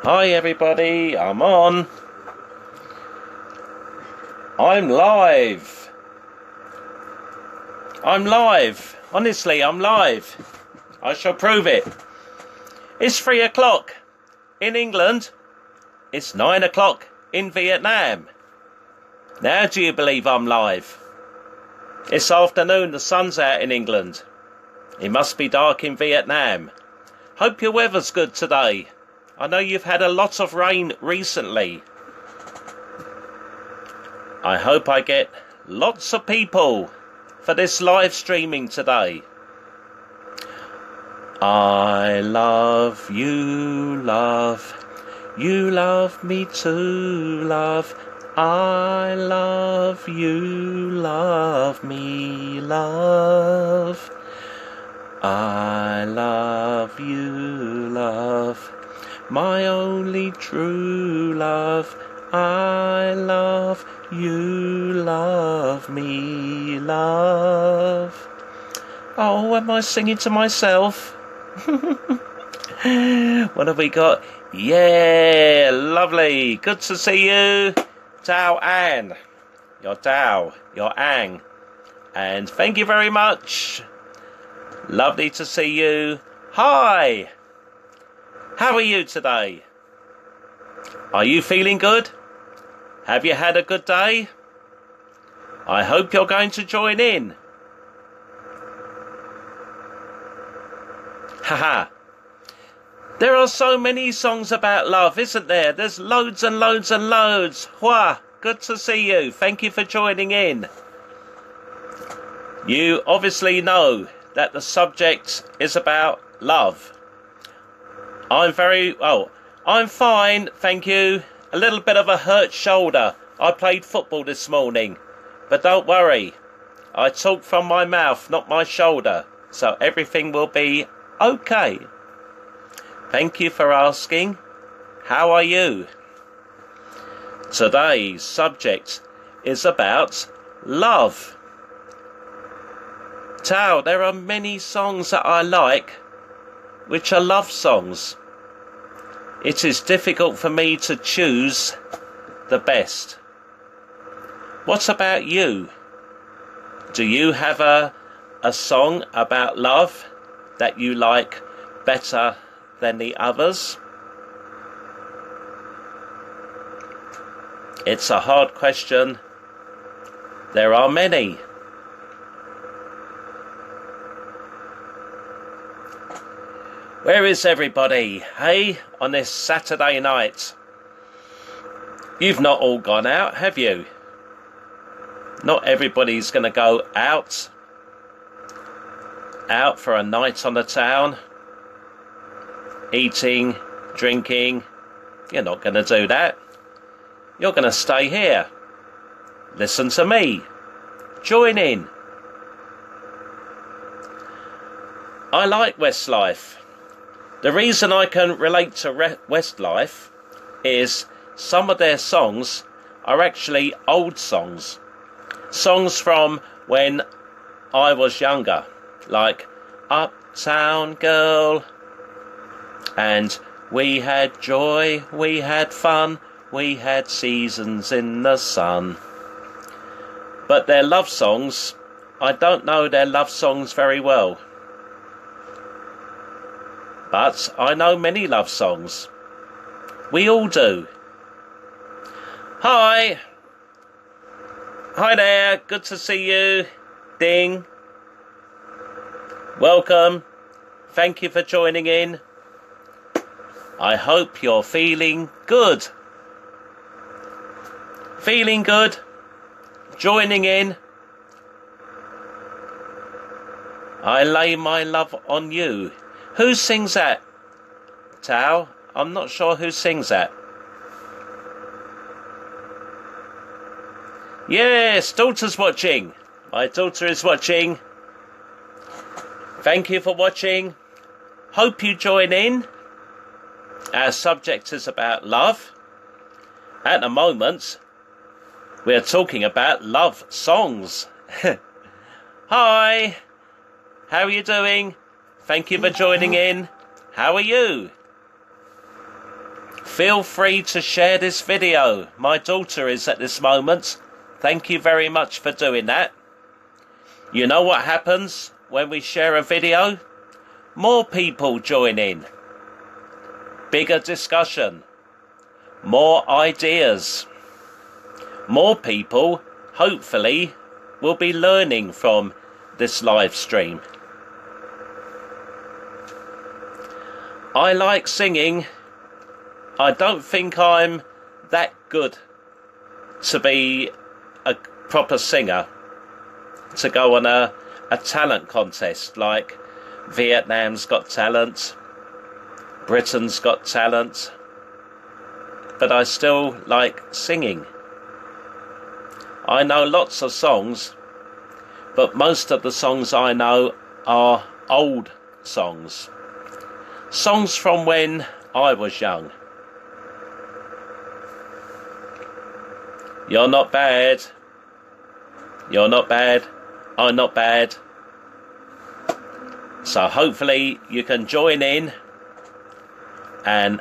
Hi everybody, I'm on. I'm live. I'm live. Honestly, I'm live. I shall prove it. It's 3 o'clock in England. It's 9 o'clock in Vietnam. Now do you believe I'm live? It's afternoon, the sun's out in England. It must be dark in Vietnam. Hope your weather's good today. I know you've had a lot of rain recently. I hope I get lots of people for this live streaming today. I love you, love. You love me too, love. I love you, love me, love. I love you, love. My only true love, I love you, love me, love. Oh, am I singing to myself? What have we got? Yeah, lovely. Good to see you. Tao An. You're Tao, you're Ang. And thank you very much. Lovely to see you. Hi. How are you today? Are you feeling good? Have you had a good day? I hope you're going to join in. Haha. There are so many songs about love, isn't there? There's loads and loads and loads. Hua, good to see you. Thank you for joining in. You obviously know that the subject is about love. I'm fine, thank you. A little bit of a hurt shoulder. I played football this morning. But don't worry. I talk from my mouth, not my shoulder. So everything will be okay. Thank you for asking. How are you? Today's subject is about love. Tao, there are many songs that I like, which are love songs. It is difficult for me to choose the best. What about you? Do you have a song about love that you like better than the others? It's a hard question. There are many. Where is everybody, hey, on this Saturday night? You've not all gone out, have you? Not everybody's going to go out for a night on the town, eating, drinking. You're not going to do that. You're going to stay here. Listen to me. Join in. I like Westlife. The reason I can relate to Westlife is some of their songs are actually old songs. Songs from when I was younger, like Uptown Girl and We Had Joy, We Had Fun, We Had Seasons in the Sun. But their love songs, I don't know their love songs very well. But I know many love songs. We all do. Hi. Hi there. Good to see you. Ding. Welcome. Thank you for joining in. I hope you're feeling good. Feeling good? Joining in? I lay my love on you. Who sings that? Tao? I'm not sure who sings that. Yes, daughter's watching. My daughter is watching. Thank you for watching. Hope you join in. Our subject is about love. At the moment, we're talking about love songs. Hi. How are you doing? Thank you for joining in. How are you? Feel free to share this video. My daughter is at this moment. Thank you very much for doing that. You know what happens when we share a video? More people join in. Bigger discussion. More ideas. More people, hopefully, will be learning from this live stream. I like singing. I don't think I'm that good to be a proper singer, to go on a talent contest like Vietnam's Got Talent, Britain's Got Talent, but I still like singing. I know lots of songs, but most of the songs I know are old songs. Songs from when I was young. You're not bad. You're not bad. I'm not bad. So hopefully you can join in and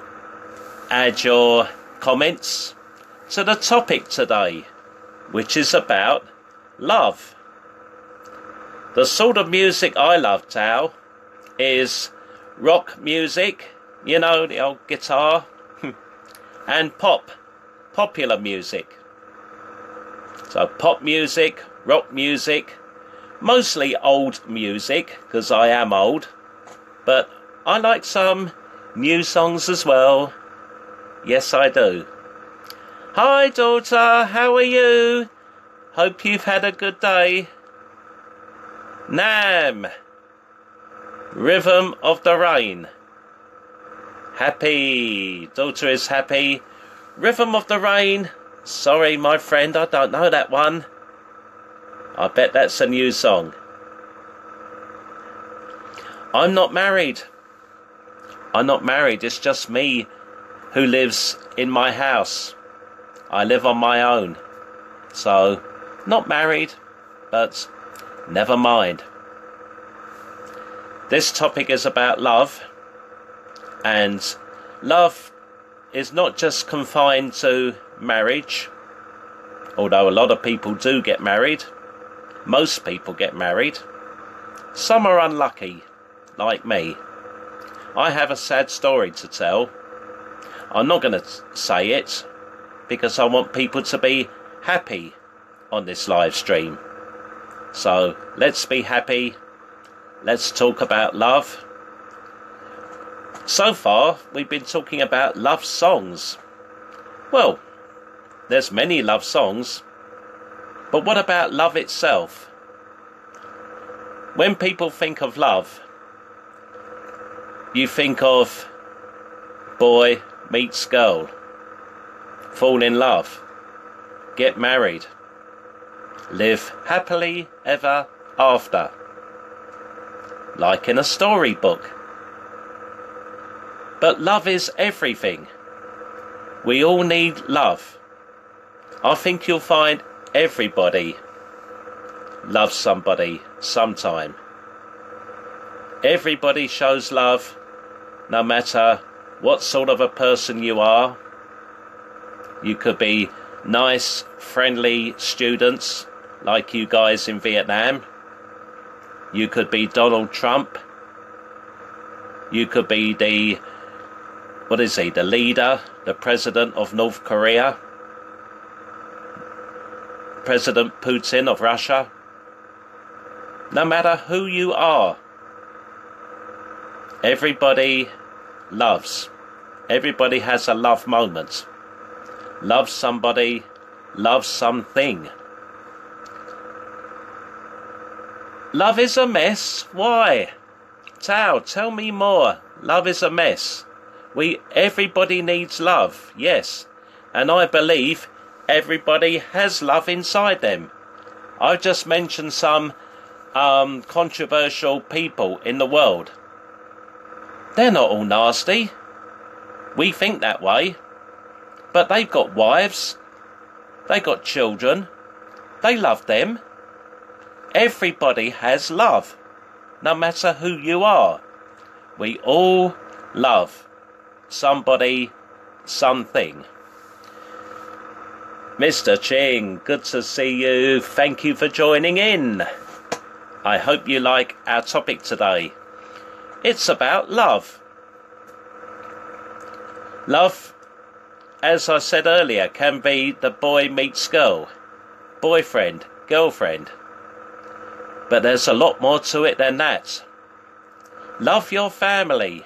add your comments to the topic today, which is about love. The sort of music I love, Tao, is rock music, you know, the old guitar, and popular music. So pop music, rock music, mostly old music, because I am old, but I like some new songs as well. Yes, I do. Hi, daughter, how are you? Hope you've had a good day. Nam, Rhythm of the Rain. Happy, daughter is happy. Rhythm of the Rain. Sorry, my friend, I don't know that one. I bet that's a new song. I'm not married. I'm not married, it's just me who lives in my house. I live on my own. So, not married, but never mind. This topic is about love, and love is not just confined to marriage, although a lot of people do get married. Most people get married. Some are unlucky, like me. I have a sad story to tell. I'm not going to say it because I want people to be happy on this live stream. So let's be happy. Let's talk about love. So far, we've been talking about love songs. Well, there's many love songs, but what about love itself? When people think of love, you think of boy meets girl, fall in love, get married, live happily ever after, like in a storybook. But love is everything. We all need love. I think you'll find everybody loves somebody sometime. Everybody shows love, no matter what sort of a person you are. You could be nice, friendly students like you guys in Vietnam. You could be Donald Trump. You could be the leader, the president of North Korea. President Putin of Russia. No matter who you are, everybody loves. Everybody has a love moment. Love somebody, love something. Love is a mess. Why? Tao, tell me more. Love is a mess. Everybody needs love, yes. And I believe everybody has love inside them. I've just mentioned some controversial people in the world. They're not all nasty. We think that way. But they've got wives. They've got children. They love them. Everybody has love, no matter who you are. We all love somebody something. Mr. Ching, good to see you. Thank you for joining in. I hope you like our topic today. It's about love. Love, as I said earlier, can be the boy meets girl, boyfriend, girlfriend. But there's a lot more to it than that. Love your family,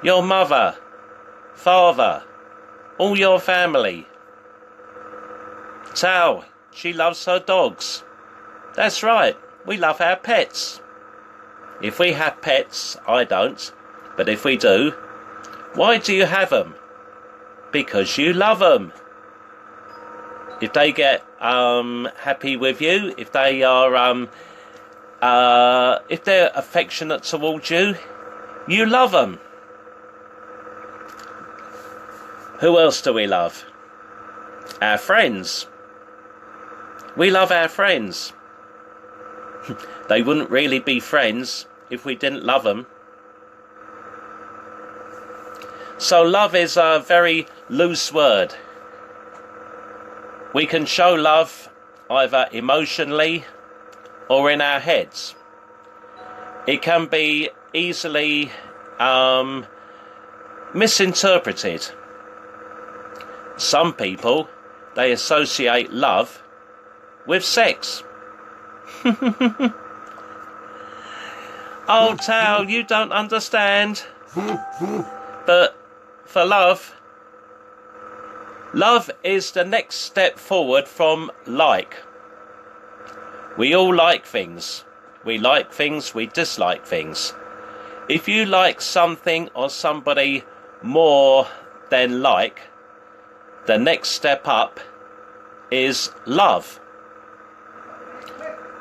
your mother, father, all your family. Tao, she loves her dogs. That's right, we love our pets. If we have pets, I don't, but if we do, why do you have them? Because you love them. If they get happy with you, if they are if they're affectionate towards you, you love them. Who else do we love? Our friends. We love our friends. They wouldn't really be friends if we didn't love them. So love is a very loose word. We can show love either emotionally or in our heads. It can be easily misinterpreted. Some people, they associate love with sex. Oh, Tao, you don't understand. But for love, love is the next step forward from like. We all like things. We like things, we dislike things. If you like something or somebody more than like, the next step up is love.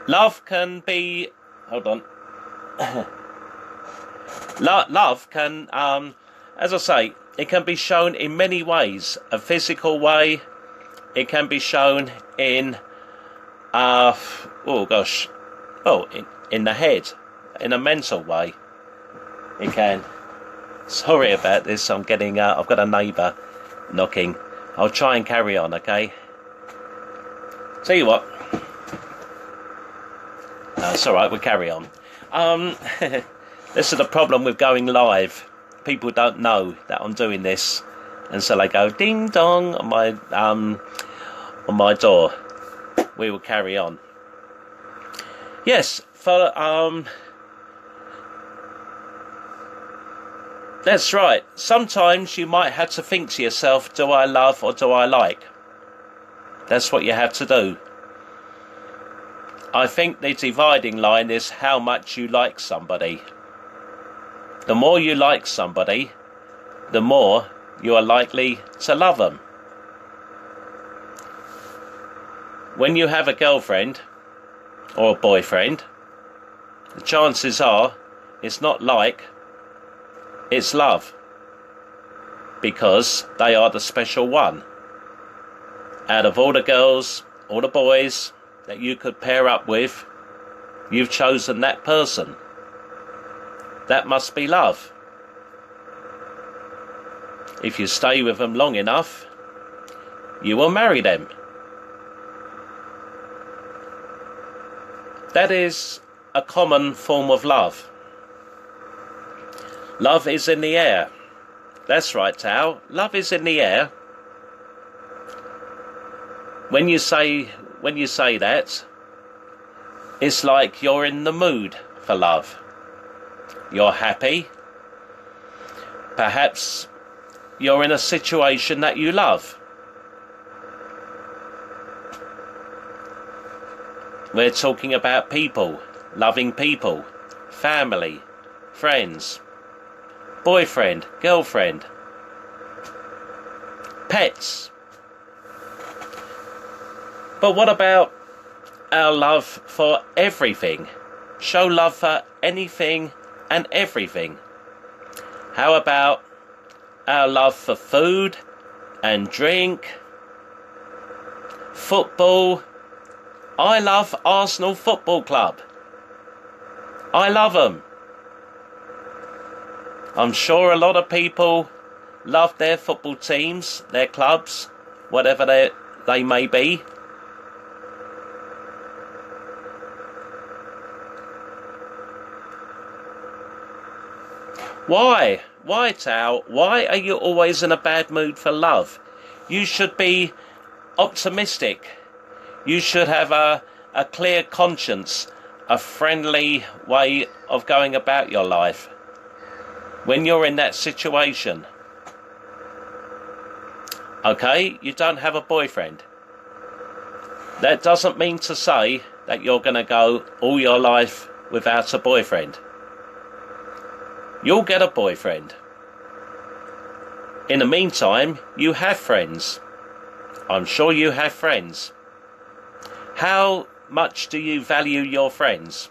Love can be... Hold on. Love can, as I say, it can be shown in many ways. A physical way. It can be shown in... in the head. In a mental way. It can. Sorry about this. I'm getting... I've got a neighbour knocking. I'll try and carry on, okay? Tell you what. No, it's alright, we'll carry on. This is the problem with going live. People don't know that I'm doing this. And so they go ding dong on my door. We will carry on. Yes, for that's right. Sometimes you might have to think to yourself, do I love or do I like? That's what you have to do. I think the dividing line is how much you like somebody. The more you like somebody, the more you are likely to love them. When you have a girlfriend or a boyfriend, the chances are it's not like, it's love. Because they are the special one. Out of all the girls, all the boys that you could pair up with, you've chosen that person. That must be love. If you stay with them long enough, you will marry them. That is a common form of love. Love is in the air. That's right, Tao. Love is in the air. When you say that, it's like you're in the mood for love. You're happy. Perhaps you're in a situation that you love. We're talking about people, loving people, family, friends, boyfriend, girlfriend, pets. But what about our love for everything? Show love for anything and everything. How about our love for food and drink, football? I love Arsenal Football Club. I love them. I'm sure a lot of people love their football teams, their clubs, whatever they may be. Why? Why, Tao? Why are you always in a bad mood for love? You should be optimistic. You should have a clear conscience, a friendly way of going about your life when you're in that situation. Okay, you don't have a boyfriend. That doesn't mean to say that you're going to go all your life without a boyfriend. You'll get a boyfriend. In the meantime, you have friends. I'm sure you have friends. How much do you value your friends?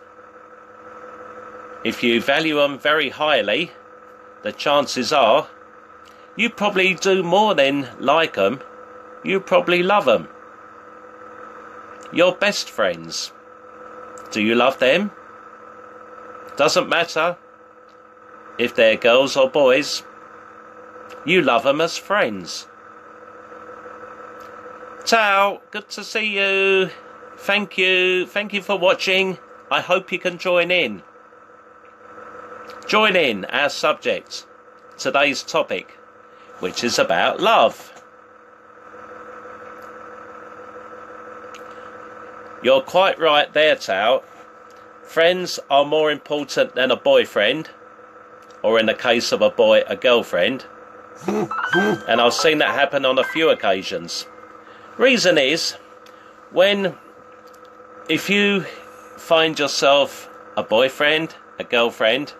If you value them very highly, the chances are you probably do more than like them. You probably love them. Your best friends. Do you love them? Doesn't matter if they're girls or boys. You love them as friends. Ciao, good to see you. Thank you for watching. I hope you can join in. Join in our subject, today's topic, which is about love. You're quite right there, Tao. Friends are more important than a boyfriend, or in the case of a boy, a girlfriend. And I've seen that happen on a few occasions. Reason is, if you find yourself a boyfriend, a girlfriend,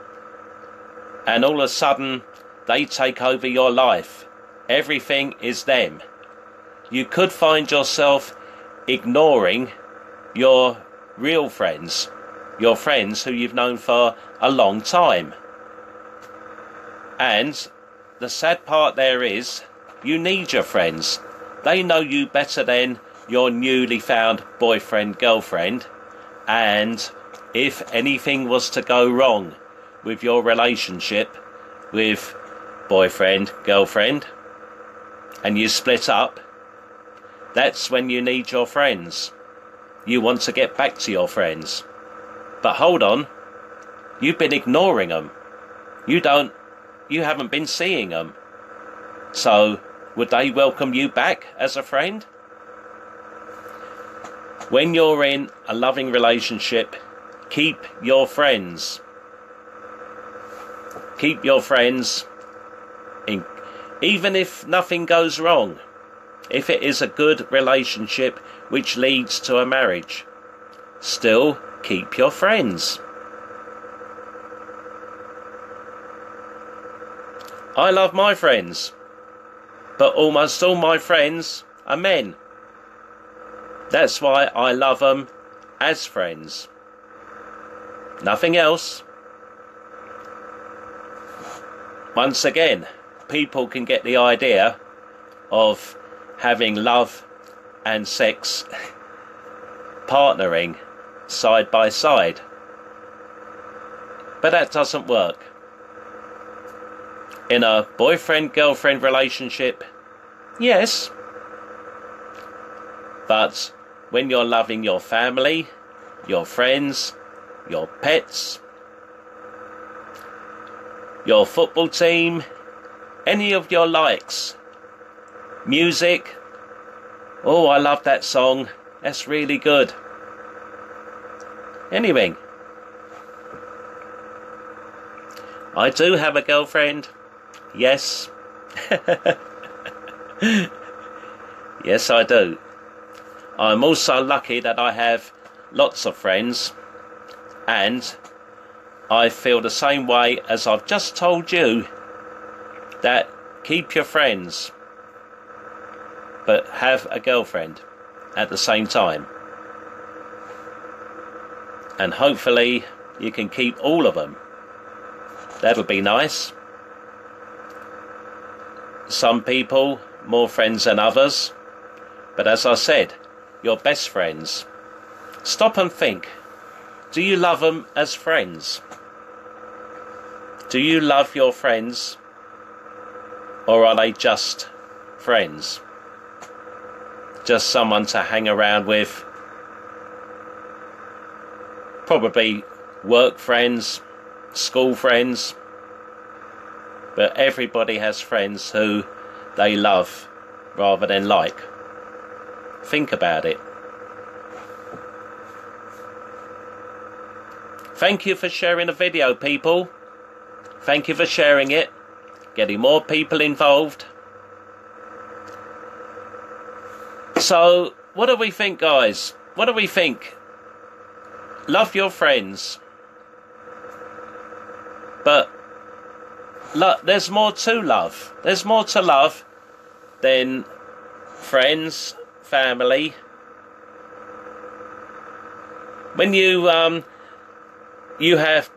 and all of a sudden they take over your life, everything is them, you could find yourself ignoring your real friends, your friends who you've known for a long time. And the sad part there is, you need your friends. They know you better than your newly found boyfriend, girlfriend. And if anything was to go wrong with your relationship with boyfriend, girlfriend, and you split up, that's when you need your friends. You want to get back to your friends. But hold on, you've been ignoring them. You haven't been seeing them. So, would they welcome you back as a friend? When you're in a loving relationship, keep your friends. Keep your friends, even if nothing goes wrong. If it is a good relationship which leads to a marriage, still keep your friends. I love my friends, but almost all my friends are men. That's why I love them as friends. Nothing else. Once again, people can get the idea of having love and sex partnering side by side. But that doesn't work. In a boyfriend-girlfriend relationship, yes. But when you're loving your family, your friends, your pets, your football team, any of your likes, music, oh, I love that song, that's really good. Anything. I do have a girlfriend. Yes. Yes, I do. I'm also lucky that I have lots of friends, and I feel the same way as I've just told you, that keep your friends, but have a girlfriend at the same time. And hopefully you can keep all of them. That'll be nice. Some people more friends than others, but as I said, your best friends. Stop and think. Do you love them as friends? Do you love your friends Or are they just friends? Just someone to hang around with? Probably work friends, school friends. But everybody has friends who they love rather than like. Think about it. Thank you for sharing the video, people. Thank you for sharing it. Getting more people involved. So, what do we think, guys? What do we think? Love your friends. But there's more to love. There's more to love than friends, family. When you have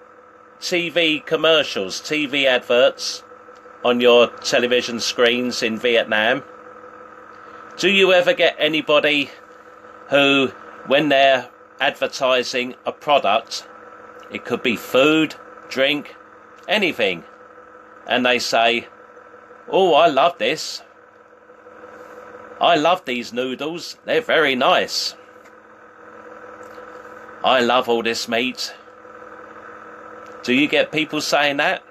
TV commercials, TV adverts on your television screens in Vietnam, do you ever get anybody who, when they're advertising a product, it could be food, drink, anything, and they say, "Oh, I love this. I love these noodles. They're very nice. I love all this meat." Do you get people saying that?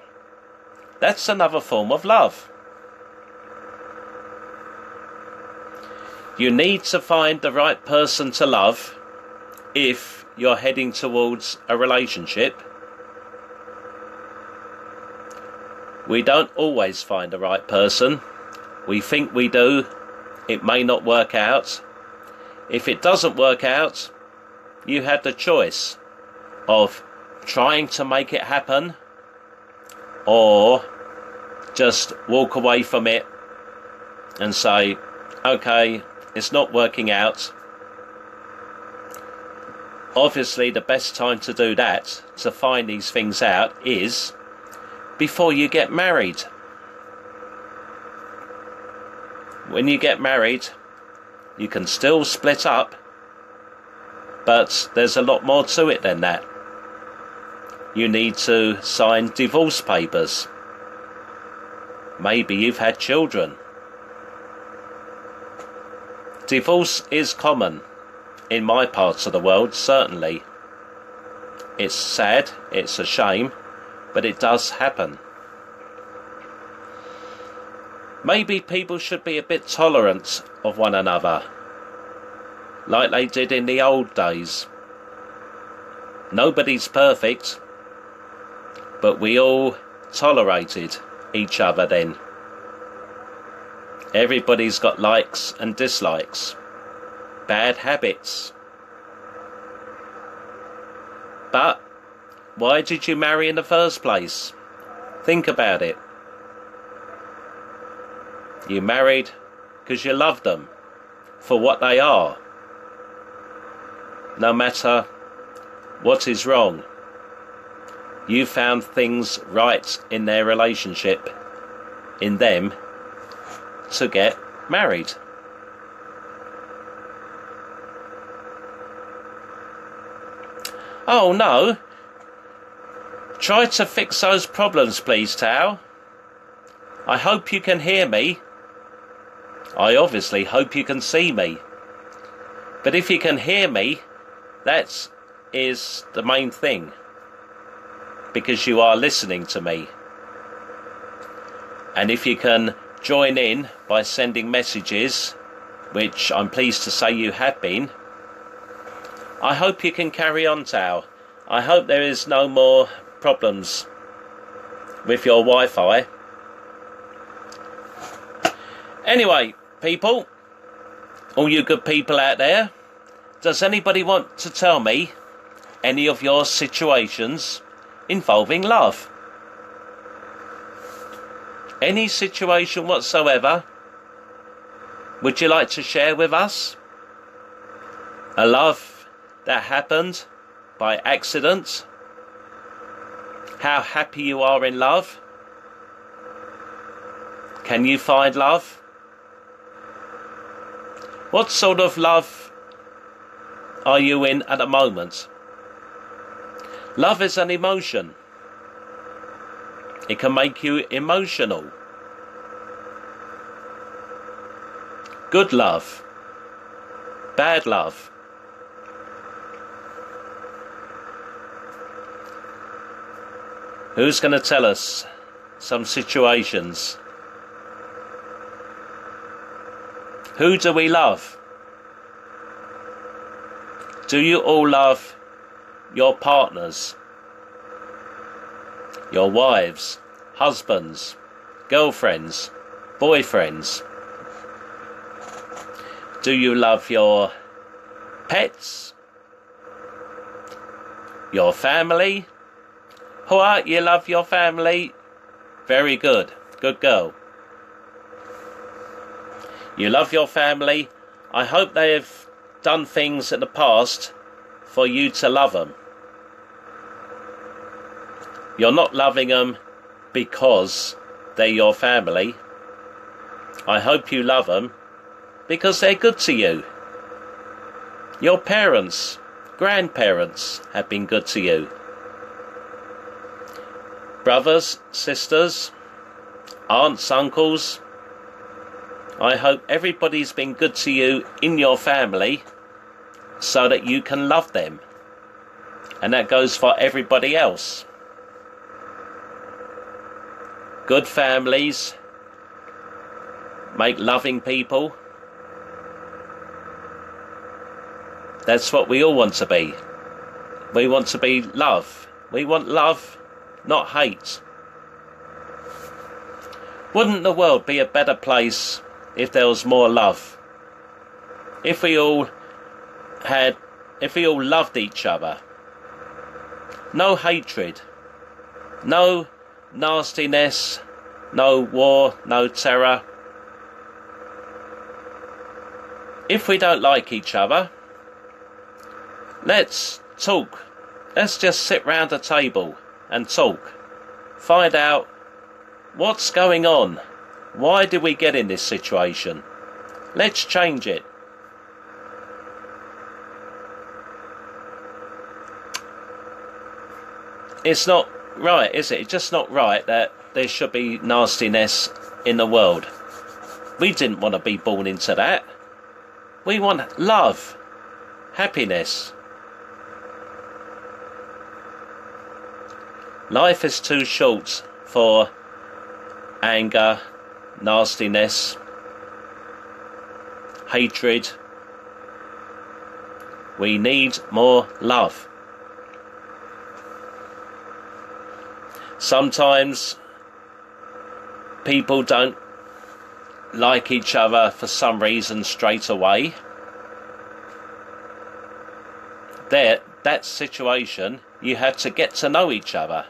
That's another form of love. You need to find the right person to love if you're heading towards a relationship. We don't always find the right person. We think we do. It may not work out. If it doesn't work out, you have the choice of trying to make it happen or just walk away from it and say, okay, it's not working out. Obviously, the best time to do that, to find these things out, is before you get married. When you get married, you can still split up, but there's a lot more to it than that. You need to sign divorce papers. Maybe you've had children. Divorce is common in my parts of the world, certainly. It's sad, it's a shame, but it does happen. Maybe people should be a bit tolerant of one another, like they did in the old days. Nobody's perfect, but we all tolerated each other then. Everybody's got likes and dislikes, bad habits. But why did you marry in the first place? Think about it. You married because you love them for what they are. No matter what is wrong, you found things right in their relationship, in them, to get married. Oh no! Try to fix those problems, please, Tao. I hope you can hear me. I obviously hope you can see me. But if you can hear me, that is the main thing, because you are listening to me. And if you can join in by sending messages, which I'm pleased to say you have been, I hope you can carry on, Tao. I hope there is no more problems with your Wi-Fi. Anyway, people, all you good people out there, does anybody want to tell me any of your situations involving love? Any situation whatsoever, would you like to share with us? A love that happened by accident? How happy you are in love? Can you find love? What sort of love are you in at the moment? Love is an emotion. It can make you emotional. Good love. Bad love. Who's going to tell us some situations? Who do we love? Do you all love your partners? Your wives, husbands, girlfriends, boyfriends? Do you love your pets? Your family? What? You love your family? Very good. Good girl. You love your family. I hope they have done things in the past for you to love them. You're not loving them because they're your family. I hope you love them because they're good to you. Your parents, grandparents have been good to you. Brothers, sisters, aunts, uncles. I hope everybody's been good to you in your family so that you can love them. And that goes for everybody else. Good families make loving people. That's what we all want to be. We want to be love. We want love, not hate. Wouldn't the world be a better place if there was more love? If we all loved each other. No hatred. No nastiness, no war, no terror. If we don't like each other, let's talk. Let's just sit round a table and talk. Find out what's going on. Why did we get in this situation? Let's change it. It's not right, is it? It's just not right that there should be nastiness in the world. We didn't want to be born into that. We want love, happiness. Life is too short for anger, nastiness, hatred. We need more love. Sometimes people don't like each other for some reason straight away. That situation, you have to get to know each other.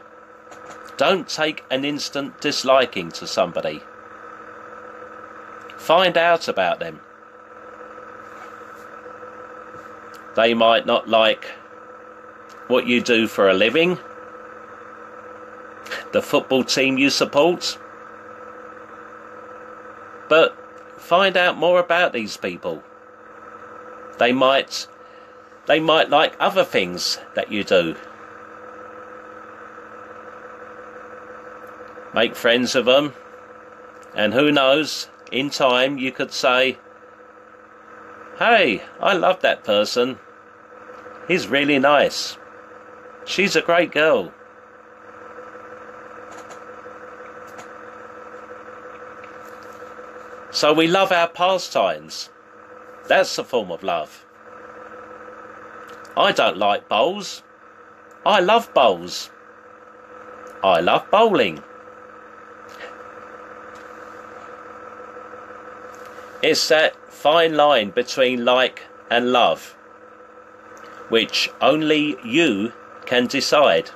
Don't take an instant disliking to somebody. Find out about them. They might not like what you do for a living, the football team you support, but find out more about these people. They might like other things that you do. Make friends with them, and who knows, in time you could say, hey, I love that person. He's really nice. She's a great girl. So we love our pastimes. That's a form of love. I don't like bowls. I love bowls. I love bowling. It's that fine line between like and love, which only you can decide.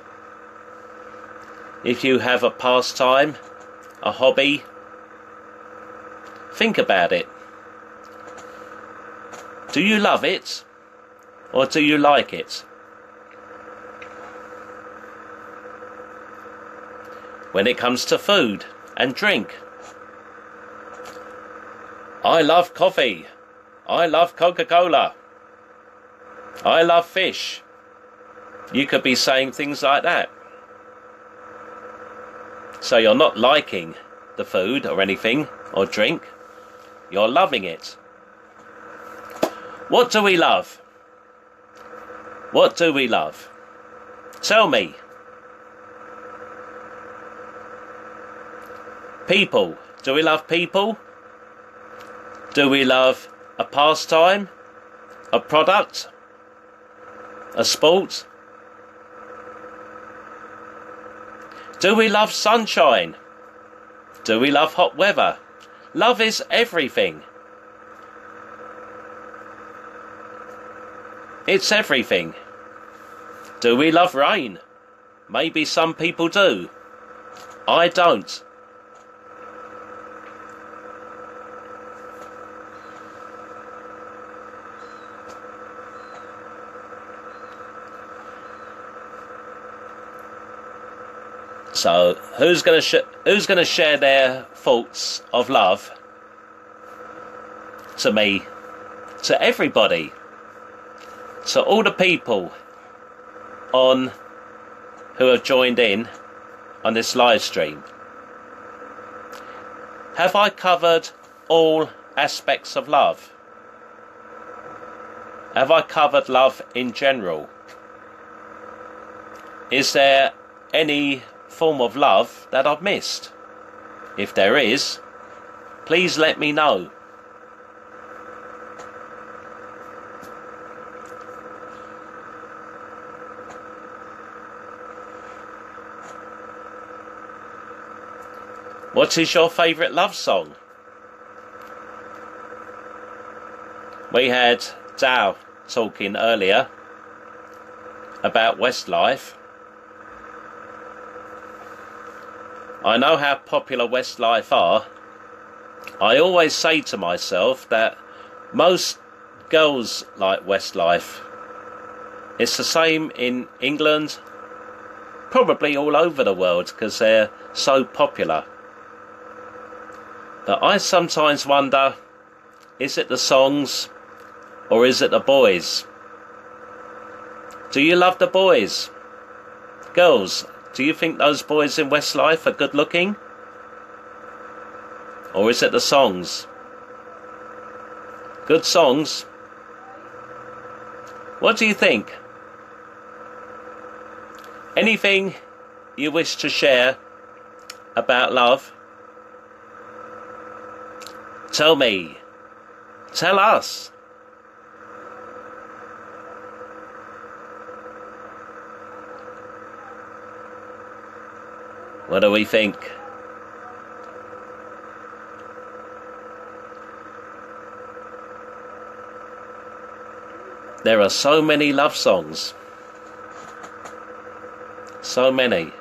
If you have a pastime, a hobby, think about it. Do you love it, or do you like it? When it comes to food and drink, I love coffee. I love Coca-Cola. I love fish. You could be saying things like that. So you're not liking the food or anything or drink. You're loving it. What do we love? What do we love? Tell me. People. Do we love people? Do we love a pastime? A product? A sport? Do we love sunshine? Do we love hot weather? Love is everything. It's everything. Do we love rain? Maybe some people do. I don't. So, who's going to share their thoughts of love to me, to everybody, to all the people who have joined in on this live stream? Have I covered all aspects of love? Have I covered love in general? Is there any form of love that I've missed? If there is, please let me know. What is your favourite love song? We had Dow talking earlier about Westlife. I know how popular Westlife are. I always say to myself that most girls like Westlife. It's the same in England, probably all over the world, because they're so popular. But I sometimes wonder, is it the songs or is it the boys? Do you love the boys? Girls, do you think those boys in Westlife are good looking? Or is it the songs? Good songs? What do you think? Anything you wish to share about love? Tell me. Tell us. What do we think? There are so many love songs. So many.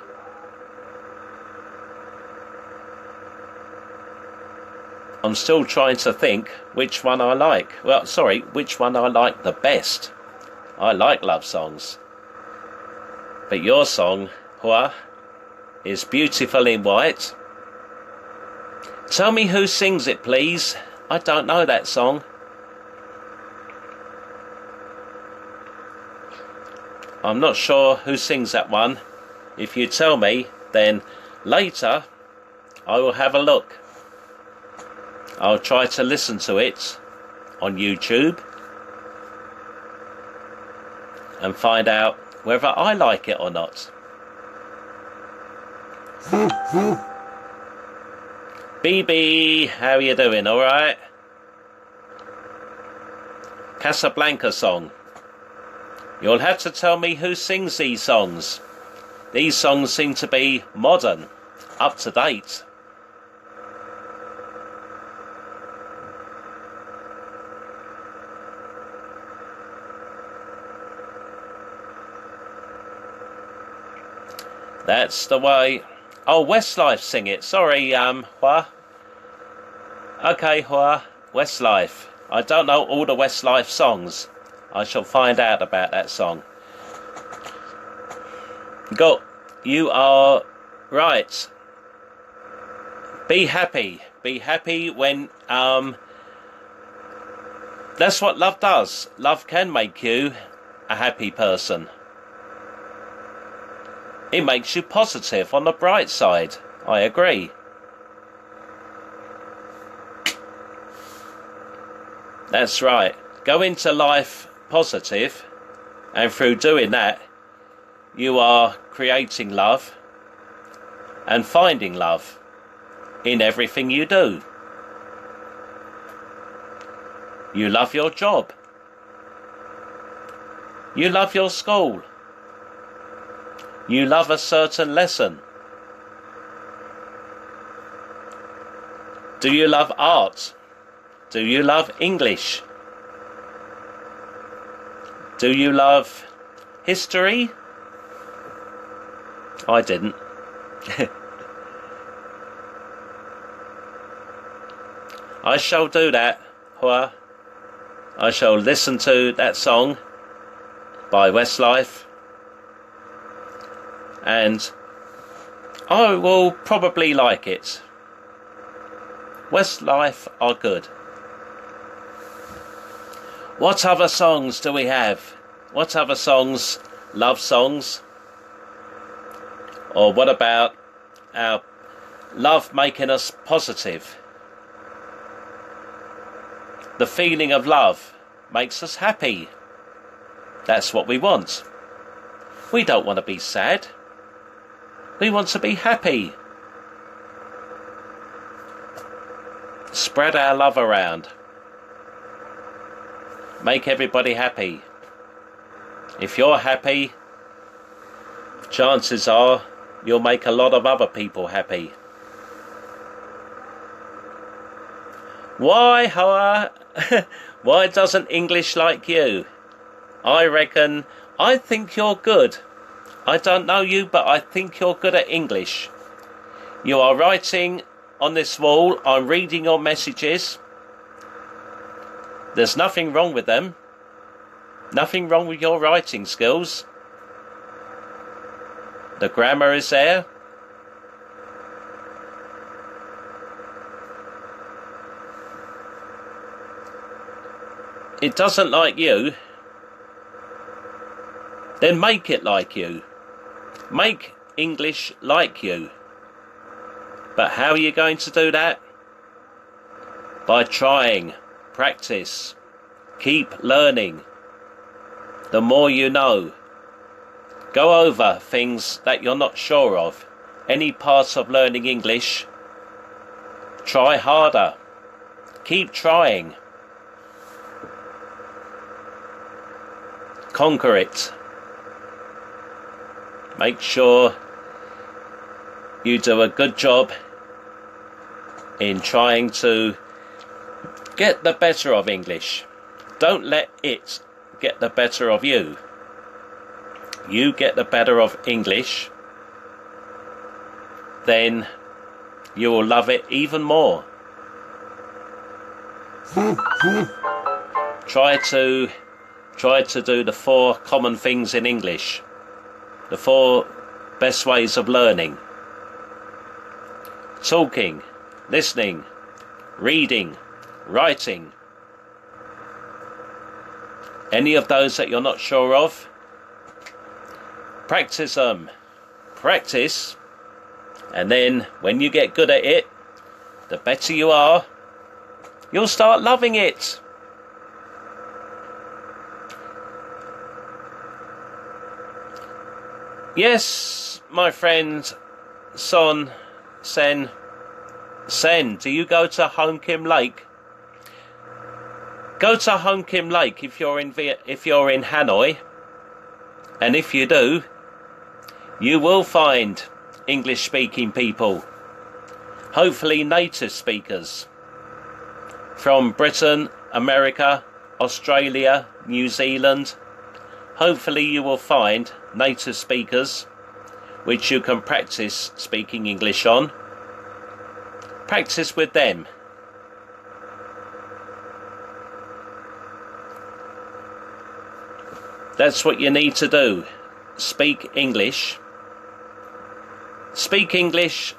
I'm still trying to think which one I like. Well, sorry, which one I like the best. I like love songs. But your song, Hua, is Beautiful in White. Tell me who sings it, please. I don't know that song. I'm not sure who sings that one. If you tell me, then later I will have a look. I'll try to listen to it on YouTube and find out whether I like it or not. BB, how are you doing? Alright? Casablanca song. You'll have to tell me who sings these songs. These songs seem to be modern, up to date. That's the way. Oh, Westlife sing it. Sorry, Hua. Okay, Hua. Westlife. I don't know all the Westlife songs. I shall find out about that song. Go. You are right. Be happy. Be happy when, that's what love does. Love can make you a happy person. It makes you positive on the bright side. I agree. That's right. go into life positive, and through doing that, you are creating love and finding love in everything you do. You love your job. You love your school. You love a certain lesson. Do you love art? Do you love English? Do you love history? I didn't. I shall do that. I shall listen to that song by Westlife, and I will probably like it. Westlife are good. What other songs do we have? What other songs? Love songs? Or what about our love making us positive? The feeling of love makes us happy. That's what we want. We don't want to be sad. We want to be happy. Spread our love around. Make everybody happy. If you're happy, chances are you'll make a lot of other people happy. Why, Hoa? Why doesn't English like you? I think you're good. I don't know you, but I think you're good at English. You are writing on this wall. I'm reading your messages. There's nothing wrong with them. Nothing wrong with your writing skills. The grammar is there. It doesn't like you. Then make it like you. Make English like you. But how are you going to do that? By trying. Practice. Keep learning. The more you know. Go over things that you're not sure of. Any parts of learning English. Try harder. Keep trying. Conquer it. Make sure you do a good job in trying to get the better of English. Don't let it get the better of you. You get the better of English, then you will love it even more. Try to do the 4 common things in English. The 4 best ways of learning. Talking, listening, reading, writing. Any of those that you're not sure of, practice them. Practice, and then when you get good at it, the better you are, you'll start loving it. Yes, my friend Sen, do you go to Hon Kim Lake? Go to Hon Kim Lake if you're in Hanoi, and if you do, you will find English-speaking people, hopefully native speakers from Britain, America, Australia, New Zealand. Hopefully you will find native speakers which you can practice speaking English on. Practice with them. That's what you need to do. Speak English. Speak English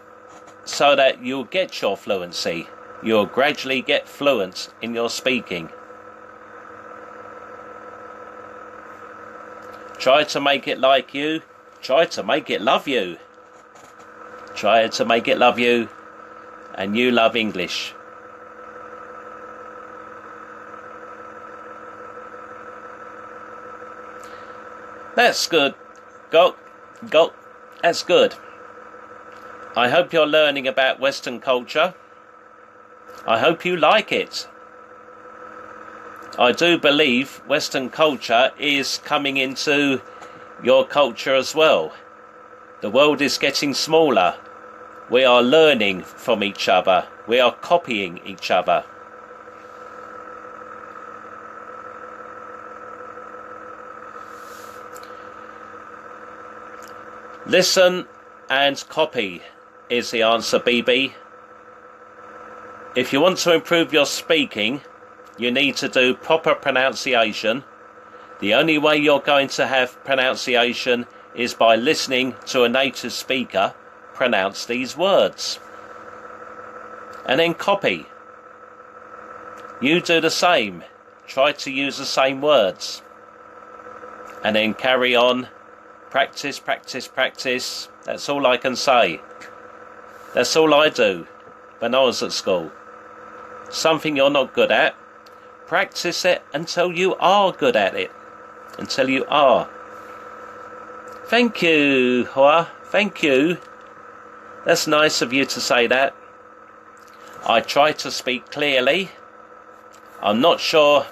so that you'll get your fluency. You'll gradually get fluent in your speaking. Try to make it like you. Try to make it love you. Try to make it love you, and you love English. That's good. Go. That's good. I hope you're learning about Western culture. I hope you like it. I do believe Western culture is coming into your culture as well. The world is getting smaller. We are learning from each other. We are copying each other. Listen and copy is the answer, BB. If you want to improve your speaking, you need to do proper pronunciation. The only way you're going to have pronunciation is by listening to a native speaker pronounce these words. And then copy. You do the same. Try to use the same words. And then carry on. Practice, practice, practice. That's all I can say. That's all I do when I was at school. Something you're not good at, practice it until you are good at it. Until you are. Thank you, Hoa. Thank you. That's nice of you to say that. I try to speak clearly. I'm not sure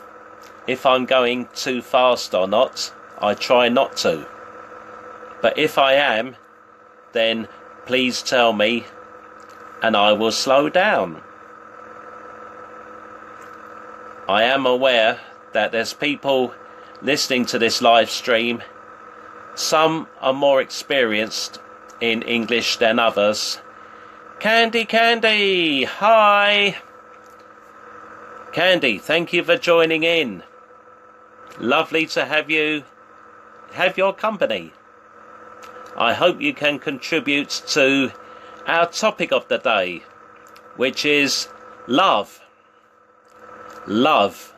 if I'm going too fast or not. I try not to. But if I am, then please tell me and I will slow down. I am aware that there's people listening to this live stream. Some are more experienced in English than others. Candy, hi! Candy, thank you for joining in. Lovely to have your company. I hope you can contribute to our topic of the day, which is love. Love.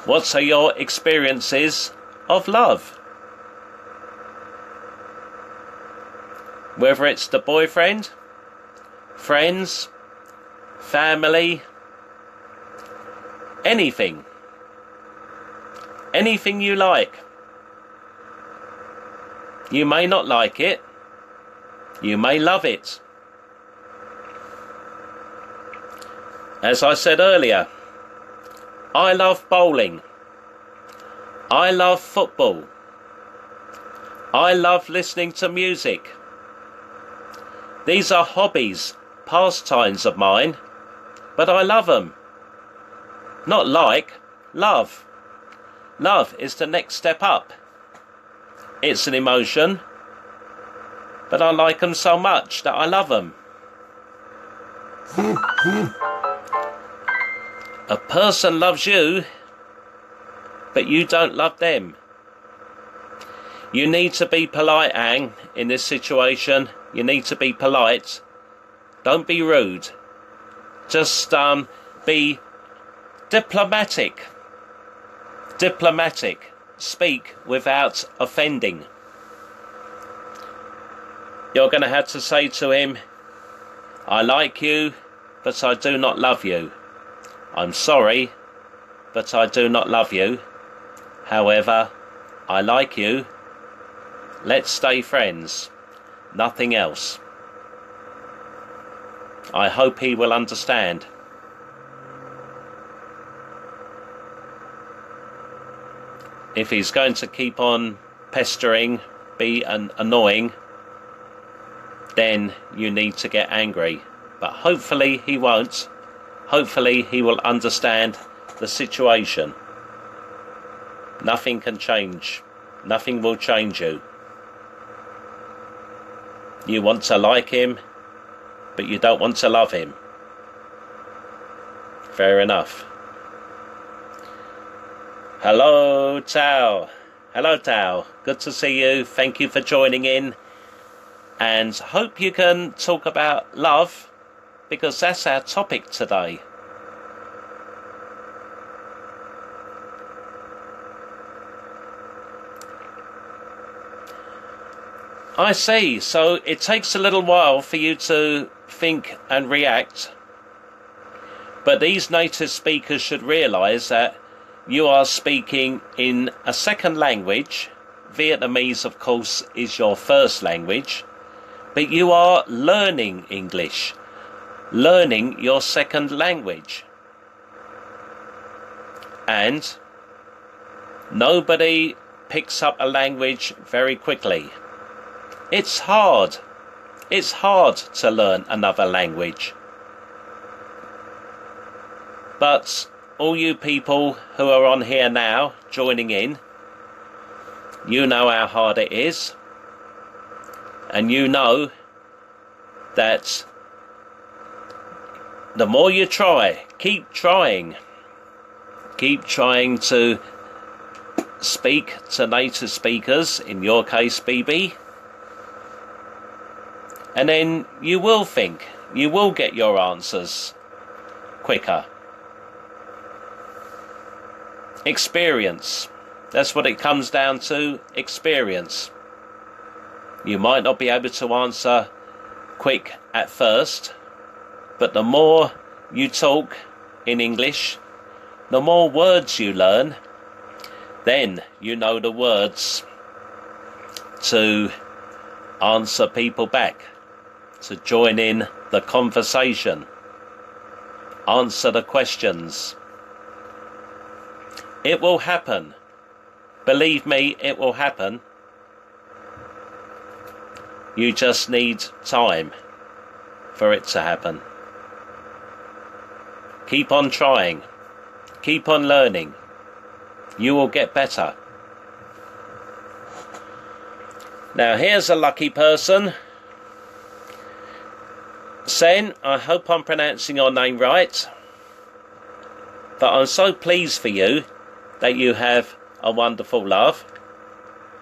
What are your experiences of love? Whether it's the boyfriend, friends, family, anything. Anything you like. You may not like it. You may love it. As I said earlier, I love bowling. I love football. I love listening to music. These are hobbies, pastimes of mine, but I love them. Not like, love. Love is the next step up. It's an emotion, but I like them so much that I love them. A person loves you, but you don't love them. You need to be polite, Ang, in this situation. You need to be polite. Don't be rude. Just be diplomatic. Diplomatic. Speak without offending. You're going to have to say to him, I like you, but I do not love you. I'm sorry, but I do not love you. However, I like you. Let's stay friends. Nothing else. I hope he will understand. If he's going to keep on pestering, be annoying, then you need to get angry. But hopefully he won't. Hopefully he will understand the situation. Nothing can change. Nothing will change you. You want to like him, but you don't want to love him. Fair enough. Hello, Tao. Hello, Tao. Good to see you. Thank you for joining in. And hope you can talk about love, because that's our topic today. I see. So it takes a little while for you to think and react. But these native speakers should realise that you are speaking in a second language Vietnamese, of course, is your first language, but you are learning English, learning your second language. And nobody picks up a language very quickly. It's hard. It's hard to learn another language. But all you people who are on here now, joining in, you know how hard it is. And you know that the more you try, keep trying to speak to native speakers, in your case BB, and then you will get your answers quicker. Experience, that's what it comes down to, experience. You might not be able to answer quick at first, but the more you talk in English, the more words you learn, then you know the words to answer people back, to join in the conversation, answer the questions. It will happen. Believe me, it will happen. You just need time for it to happen. Keep on trying. Keep on learning. You will get better. Now here's a lucky person. Sen, I hope I'm pronouncing your name right. But I'm so pleased for you that you have a wonderful love.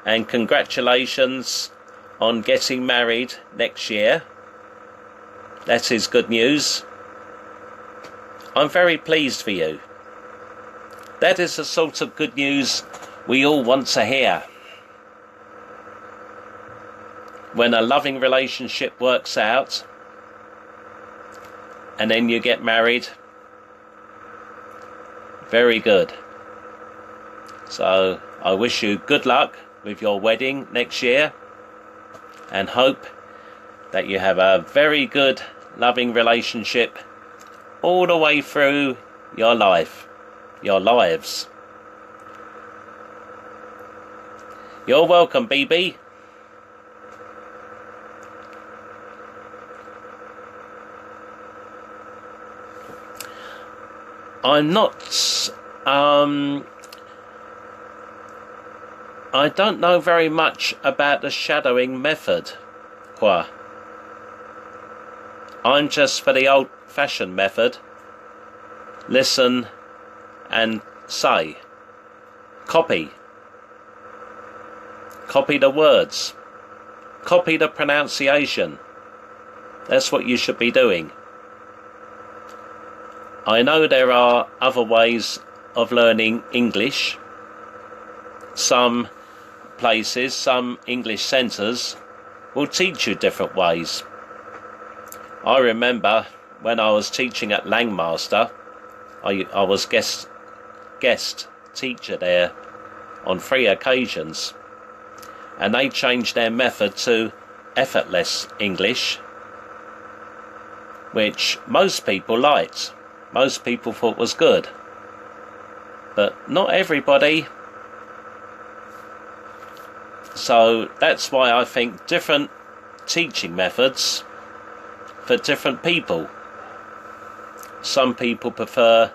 And congratulations on getting married next year. That is good news. I'm very pleased for you. That is the sort of good news we all want to hear. When a loving relationship works out and then you get married, very good. So I wish you good luck with your wedding next year and hope that you have a very good loving relationship all the way through your life, your lives. You're welcome, BB. I'm not, I don't know very much about the shadowing method, quoi. I'm just for the old-fashioned method. Listen and say. Copy. Copy the words. Copy the pronunciation. That's what you should be doing. I know there are other ways of learning English. Some places, some English centres will teach you different ways. I remember when I was teaching at Langmaster, I was guest teacher there on 3 occasions, and they changed their method to effortless English, which most people liked. Most people thought was good, but not everybody. So that's why I think different teaching methods for different people. Some people prefer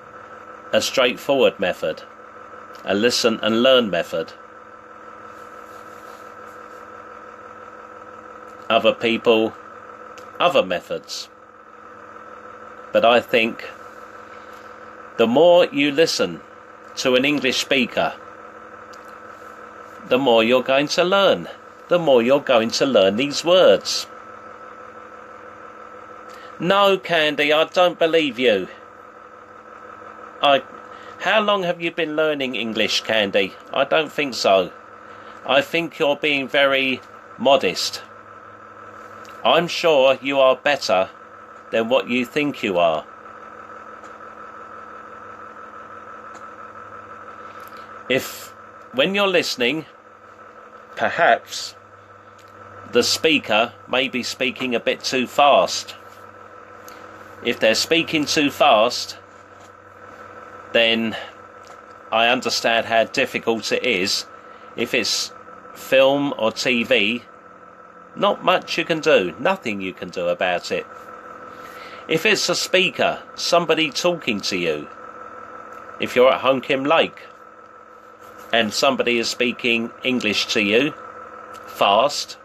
a straightforward method, a listen and learn method. Other people, other methods. But I think the more you listen to an English speaker, the more you're going to learn. The more you're going to learn these words. No, Candy, I don't believe you. How long have you been learning English, Candy? I don't think so. I think you're being very modest. I'm sure you are better than what you think you are. When you're listening, perhaps the speaker may be speaking a bit too fast. If they're speaking too fast, then I understand how difficult it is. If it's film or TV, not much you can do, nothing you can do about it. If it's a speaker, somebody talking to you, if you're at Honkim Lake and somebody is speaking English to you fast,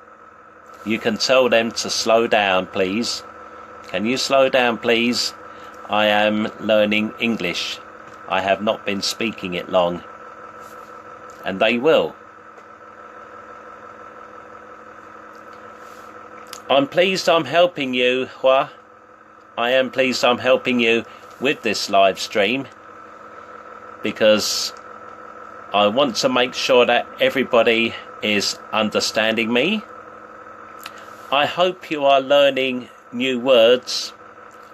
you can tell them to slow down, please. Can you slow down, please? I am learning English. I have not been speaking it long. And they will. I'm pleased I'm helping you, Hua. I am pleased I'm helping you with this live stream, because I want to make sure that everybody is understanding me. I hope you are learning new words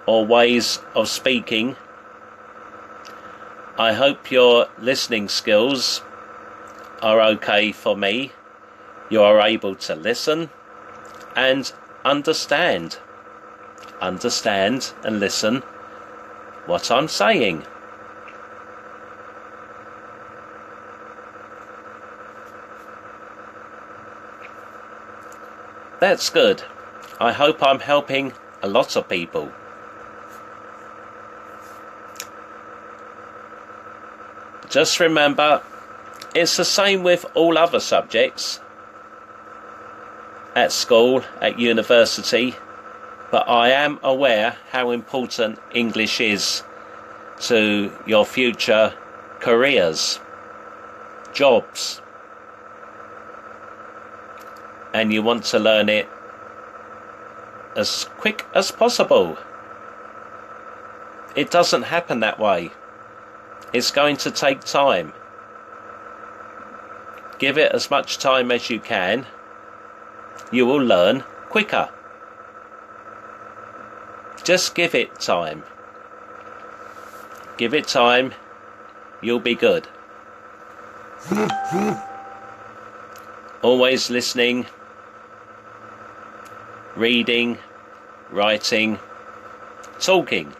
or ways of speaking. I hope your listening skills are okay for me. You are able to listen and understand and listen what I'm saying. That's good. I hope I'm helping a lot of people. Just remember, it's the same with all other subjects at school, at university, but I am aware how important English is to your future careers, jobs, and you want to learn it as quick as possible. It doesn't happen that way. It's going to take time. Give it as much time as you can. You will learn quicker. Just give it time. Give it time. You'll be good. Always listening, reading, writing, talking.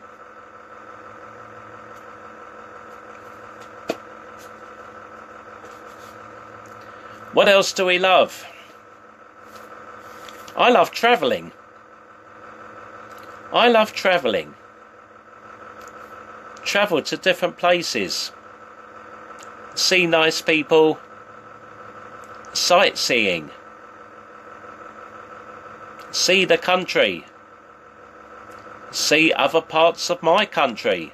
What else do we love? I love travelling. I love travelling. Travel to different places. See nice people. Sightseeing. See the country. See other parts of my country.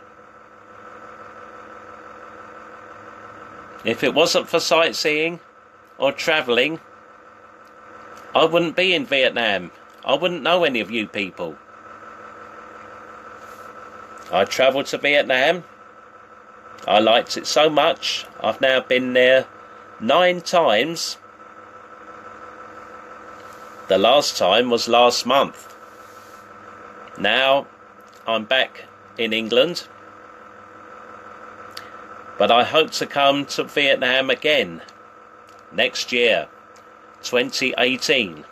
If it wasn't for sightseeing or travelling, I wouldn't be in Vietnam. I wouldn't know any of you people. I travelled to Vietnam. I liked it so much. I've now been there 9 times. The last time was last month. Now I'm back in England, but I hope to come to Vietnam again next year, 2018,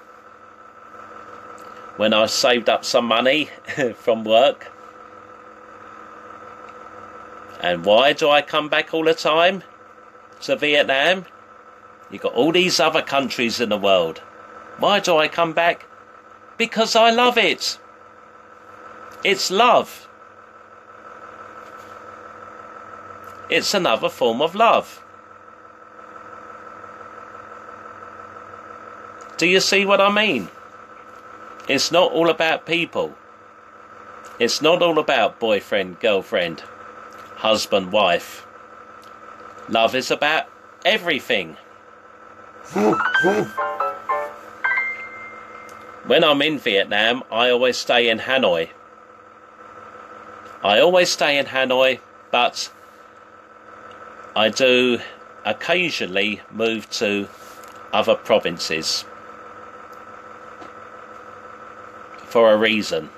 when I've saved up some money from work. And why do I come back all the time to Vietnam? You've got all these other countries in the world. Why do I come back? Because I love it. It's love. It's another form of love. Do you see what I mean? It's not all about people. It's not all about boyfriend, girlfriend, husband, wife. Love is about everything. When I'm in Vietnam, I always stay in Hanoi. I always stay in Hanoi, but I do occasionally move to other provinces for a reason.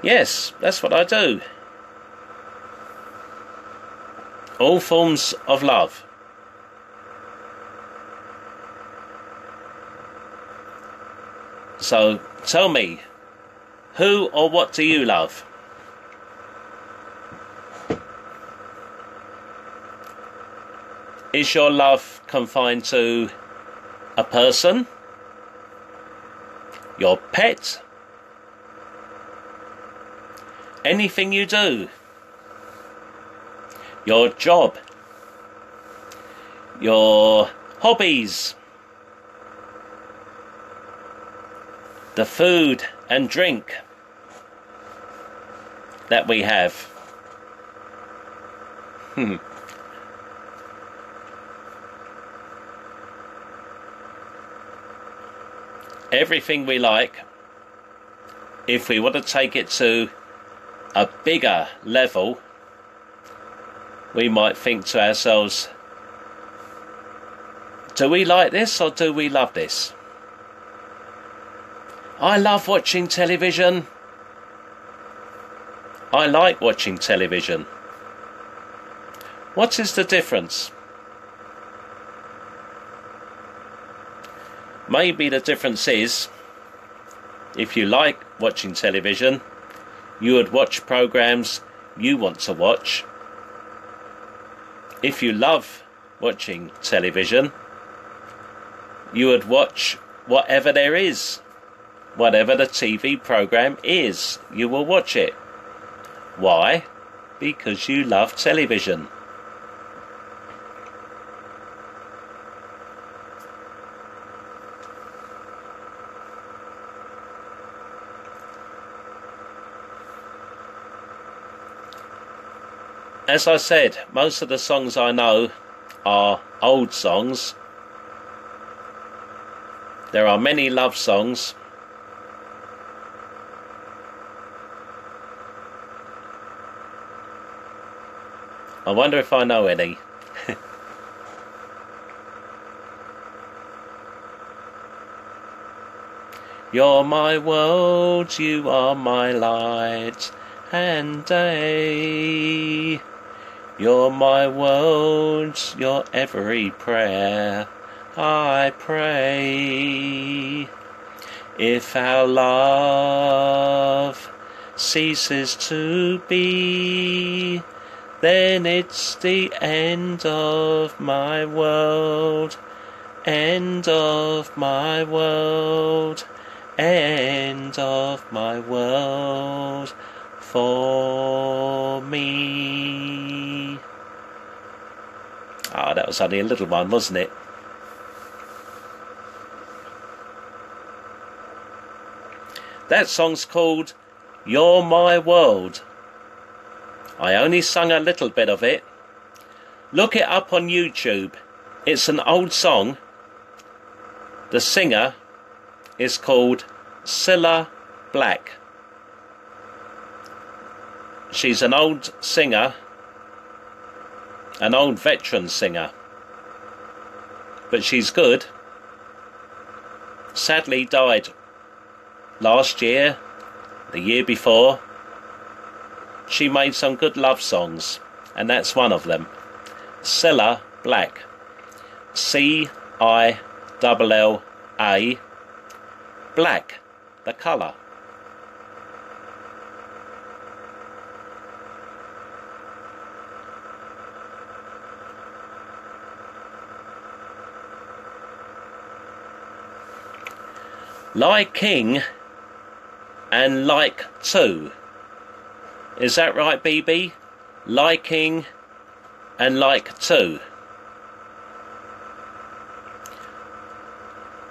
Yes, that's what I do. All forms of love. So tell me, who or what do you love? Is your love confined to a person? Your pet? Anything you do? Your job? Your hobbies? The food and drink that we have? Everything we like, if we want to take it to a bigger level, we might think to ourselves, do we like this or do we love this? I love watching television. I like watching television. What is the difference? Maybe the difference is, if you like watching television, you would watch programs you want to watch. If you love watching television, you would watch whatever there is. Whatever the TV program is, you will watch it. Why? Because you love television. As I said, most of the songs I know are old songs. There are many love songs. I wonder if I know any. You're my world, you are my light and day. You're my world, your every prayer I pray. If our love ceases to be, then it's the end of my world, end of my world, end of my world for me. Ah, that was only a little one, wasn't it? That song's called You're My World. I only sung a little bit of it. Look it up on YouTube. It's an old song. The singer is called Cilla Black. She's an old singer, an old veteran singer, but she's good. Sadly died last year, the year before. She made some good love songs, and that's one of them. Cilla Black. Cilla, Black, the colour. Like king and like two. Is that right, BB? Liking and like two.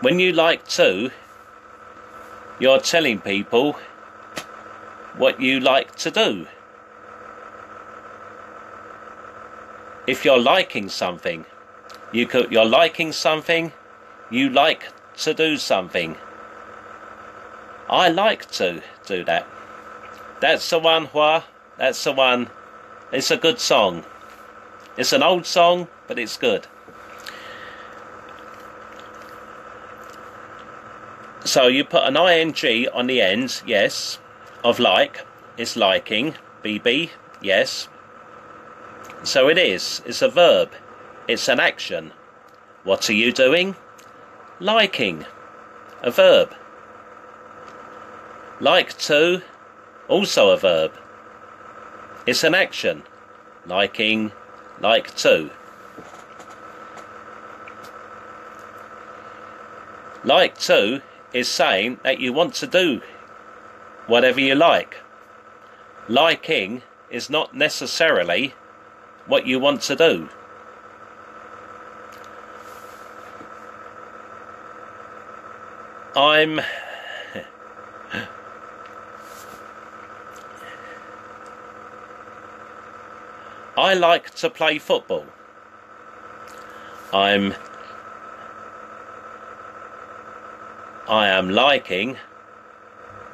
When you like two, you're telling people what you like to do. If you're liking something, you're liking something, you like to do something. I like to do that. That's the one, Hua. That's the one. It's a good song. It's an old song, but it's good. So you put an ing on the end, yes, of like. It's liking. BB, yes. So it is. It's a verb. It's an action. What are you doing? Liking. A verb. Like to, also a verb. It's an action. Liking, like to. Like to is saying that you want to do whatever you like. Liking is not necessarily what you want to do. I like to play football. I am liking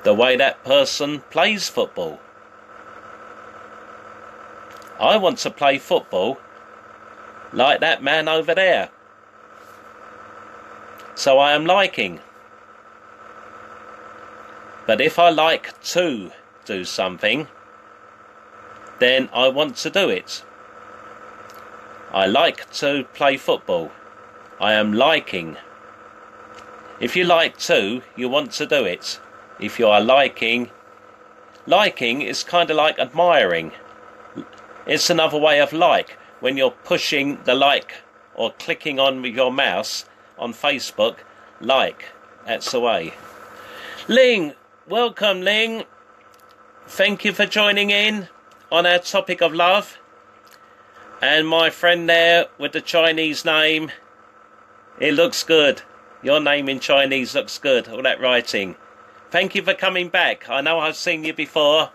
the way that person plays football. I want to play football like that man over there. So I am liking. But if I like to do something, then I want to do it. I like to play football. I am liking. If you like to, you want to do it. If you are liking is kind of like admiring. It's another way of like. When you're pushing the like or clicking on with your mouse on Facebook, like. That's the way. Ling, welcome Ling. Thank you for joining in on our topic of love. And my friend there with the Chinese name, it looks good. Your name in Chinese looks good, all that writing. Thank you for coming back. I know I've seen you before,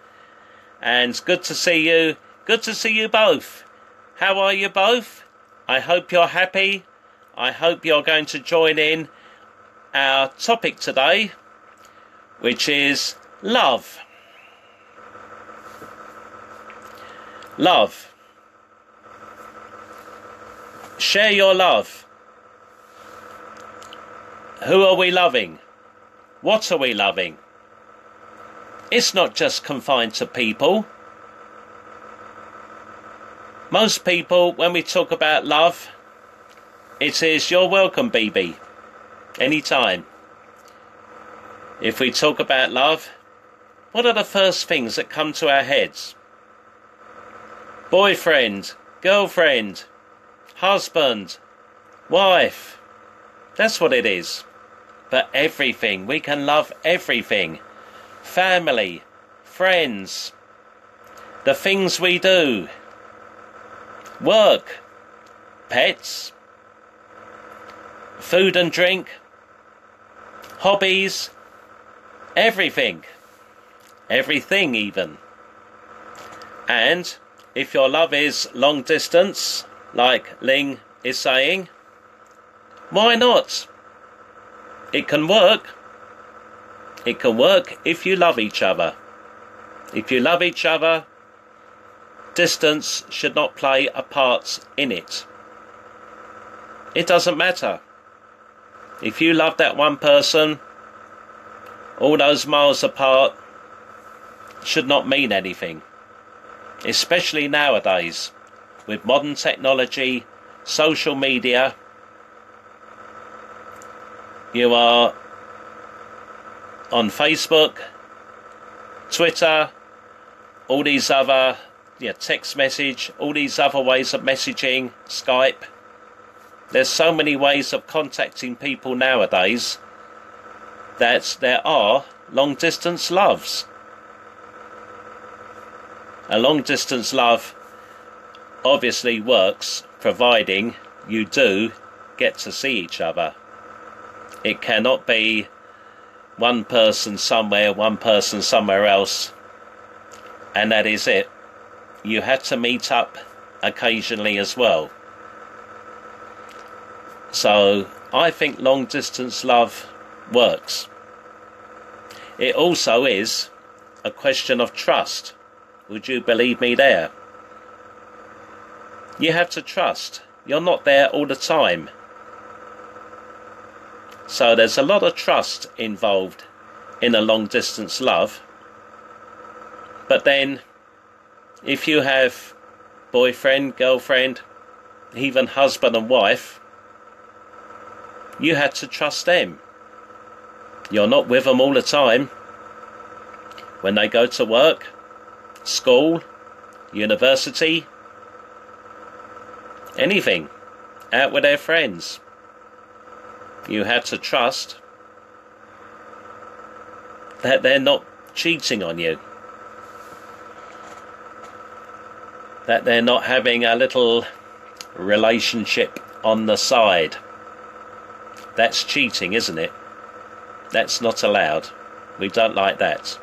and it's good to see you. Good to see you both. How are you both? I hope you're happy. I hope you're going to join in our topic today, which is love. Love. Share your love. Who are we loving? What are we loving? It's not just confined to people. Most people, when we talk about love, it is you're welcome, baby, anytime. If we talk about love, what are the first things that come to our heads? Boyfriend, girlfriend, husband, wife. That's what it is. But everything, we can love everything. Family, friends, the things we do, work, pets, food and drink, hobbies, everything. Everything even. And if your love is long distance, like Ling is saying, why not? It can work. It can work if you love each other. If you love each other, distance should not play a part in it. It doesn't matter. If you love that one person, all those miles apart should not mean anything. Especially nowadays, with modern technology, social media. You are on Facebook, Twitter, all these other text message, all these other ways of messaging, Skype. There's so many ways of contacting people nowadays that there are long distance loves. A long distance love obviously works providing you do get to see each other. It cannot be one person somewhere, one person somewhere else, and that is it. You have to meet up occasionally as well. So I think long distance love works. It also is a question of trust. Would you believe me there? You have to trust. You're not there all the time. So there's a lot of trust involved in a long distance love. But then if you have boyfriend, girlfriend, even husband and wife, you had to trust them. You're not with them all the time. When they go to work, school, university, anything, out with their friends, you had to trust that they're not cheating on you, that they're not having a little relationship on the side. That's cheating, isn't it? That's not allowed. We don't like that.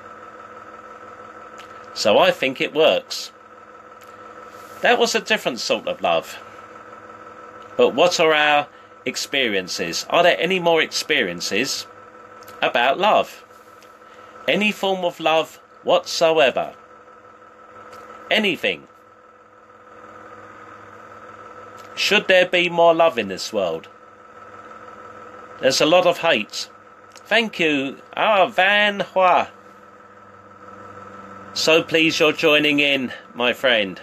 So I think it works. That was a different sort of love. But what are our experiences? Are there any more experiences about love? Any form of love whatsoever? Anything? Should there be more love in this world? There's a lot of hate. Thank you. Van Hua. So pleased you're joining in, my friend.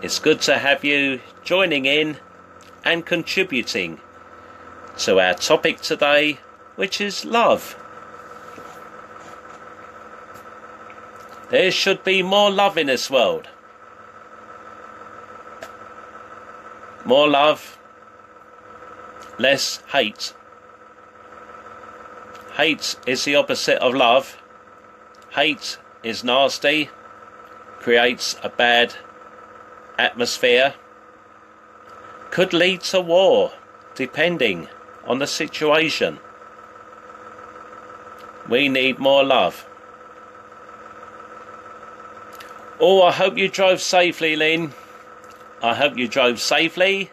It's good to have you joining in and contributing to our topic today, which is love. There should be more love in this world. More love, less hate. Hate is the opposite of love. Hate is nasty, creates a bad atmosphere, could lead to war, depending on the situation. We need more love. Oh, I hope you drove safely, Lynn. I hope you drove safely.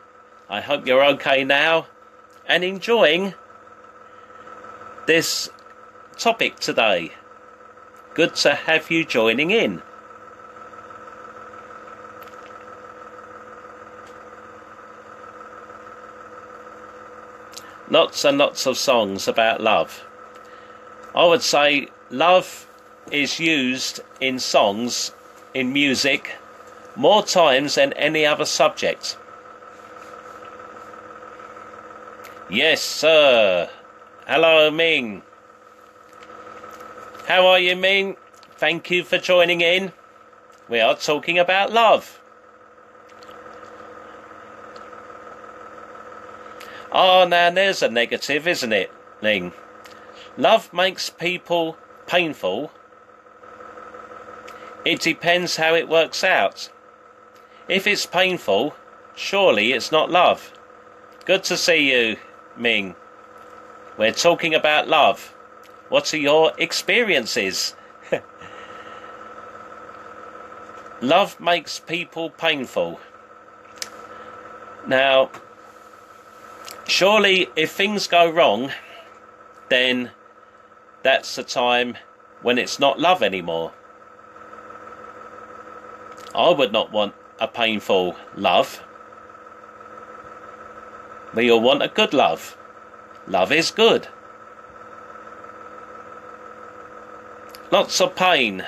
I hope you're okay now and enjoying this topic today. Good to have you joining in. Lots and lots of songs about love. I would say love is used in songs, in music, more times than any other subject. Yes, sir. Hello, Ming. How are you, Ming? Thank you for joining in. We are talking about love. Oh, now there's a negative, isn't it, Ling? Love makes people painful. It depends how it works out. If it's painful, surely it's not love. Good to see you, Ming. We're talking about love. What are your experiences? Love makes people painful. Now, surely if things go wrong, then that's the time when it's not love anymore. I would not want a painful love. We all want a good love. Love is good. Lots of pain.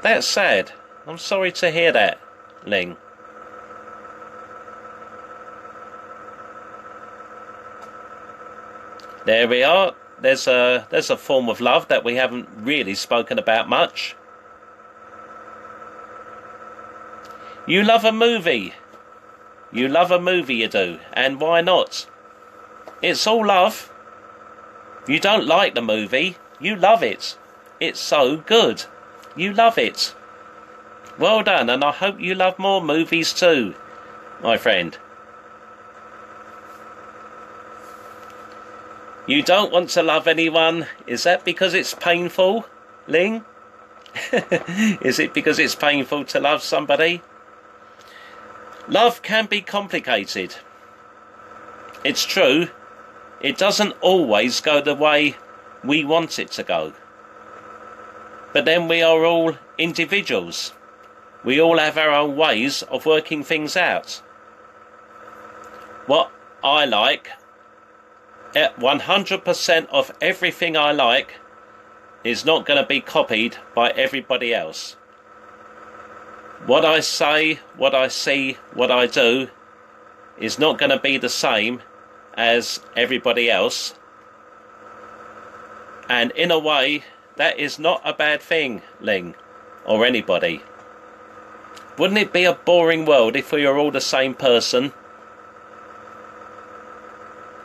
That's sad. I'm sorry to hear that, Ling. There we are. There's a form of love that we haven't really spoken about much. You love a movie. You love a movie, you do. And why not? It's all love. You don't like the movie. You love it. It's so good. You love it. Well done, and I hope you love more movies too, my friend. You don't want to love anyone. Is that because it's painful, Ling? Is it because it's painful to love somebody? Love can be complicated. It's true. It doesn't always go the way we want it to go. But then we are all individuals. We all have our own ways of working things out. What I like, 100% of everything I like, is not going to be copied by everybody else. What I say, what I see, what I do is not going to be the same as everybody else. And in a way, that is not a bad thing, Ling, or anybody. Wouldn't it be a boring world if we were all the same person?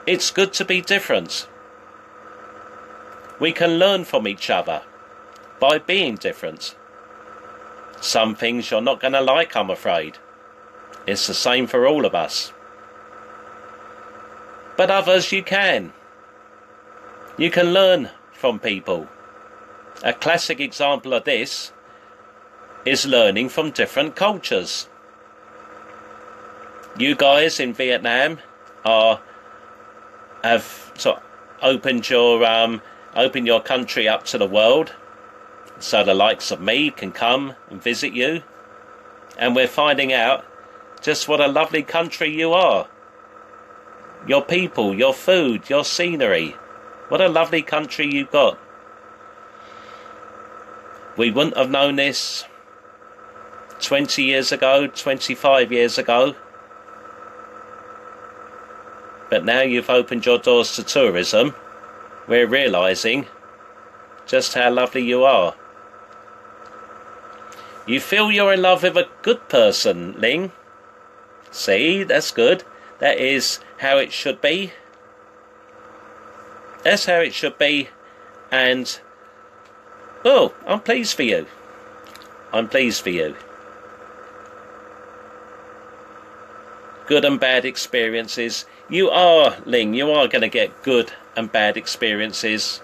It's good to be different. We can learn from each other by being different. Some things you're not going to like, I'm afraid. It's the same for all of us. But others you can. You can learn from people. A classic example of this is learning from different cultures. You guys in Vietnam have sort of opened your country up to the world, so the likes of me can come and visit you, and we're finding out just what a lovely country you are. Your people, your food, your scenery. What a lovely country you've got. We wouldn't have known this 20 years ago, 25 years ago. But now you've opened your doors to tourism, we're realising just how lovely you are. You feel you're in love with a good person, Ling. See, that's good. That is how it should be. That's how it should be. And, oh, I'm pleased for you. I'm pleased for you. Good and bad experiences. You are, Ling, you are going to get good and bad experiences,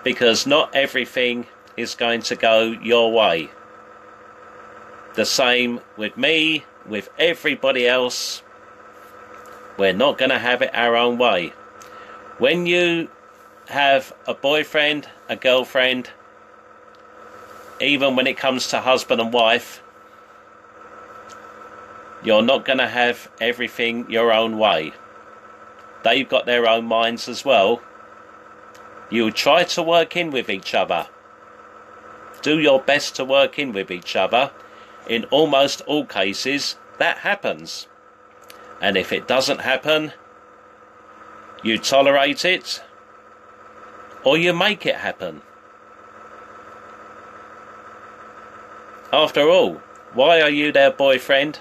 because not everything is going to go your way. The same with me, with everybody else. We're not going to have it our own way. When you have a boyfriend, a girlfriend, even when it comes to husband and wife, you're not going to have everything your own way. They've got their own minds as well. You'll try to work in with each other. Do your best to work in with each other. In almost all cases, that happens. And if it doesn't happen, you tolerate it, or you make it happen. After all, why are you their boyfriend,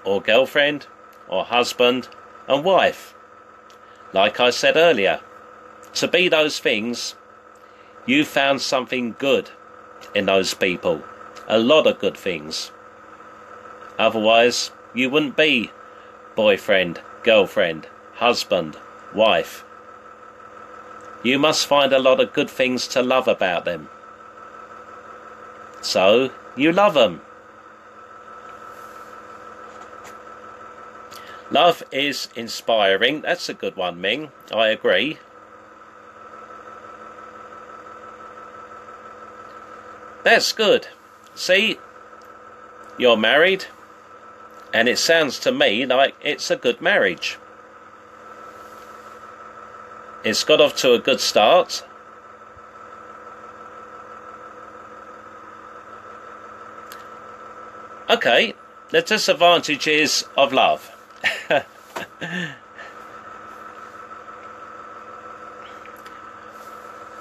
or girlfriend, or husband and wife? Like I said earlier, to be those things, you found something good in those people. A lot of good things. Otherwise, you wouldn't be boyfriend, girlfriend, husband, wife. You must find a lot of good things to love about them. So, you love them. Love is inspiring. That's a good one, Ming. I agree. That's good. See, you're married, and it sounds to me like it's a good marriage. It's got off to a good start. Okay, the disadvantages of love.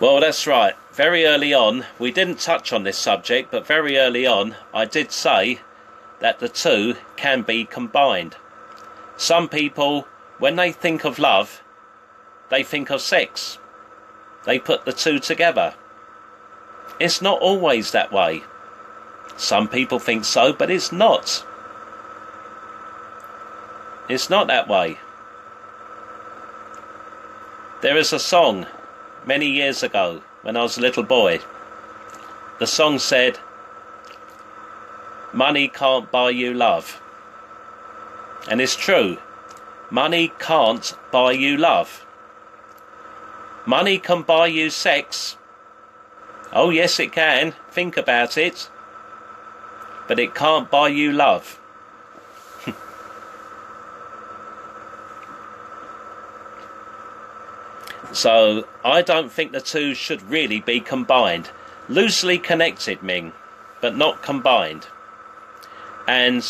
Well, that's right. Very early on, we didn't touch on this subject, but very early on, I did say that the two can be combined. Some people, when they think of love, they think of sex. They put the two together. It's not always that way. Some people think so, but it's not. It's not that way. There is a song many years ago when I was a little boy. The song said, "Money can't buy you love." And it's true. Money can't buy you love. Money can buy you sex. Oh yes, it can. Think about it. But it can't buy you love. So, I don't think the two should really be combined. Loosely connected, Ming, but not combined. And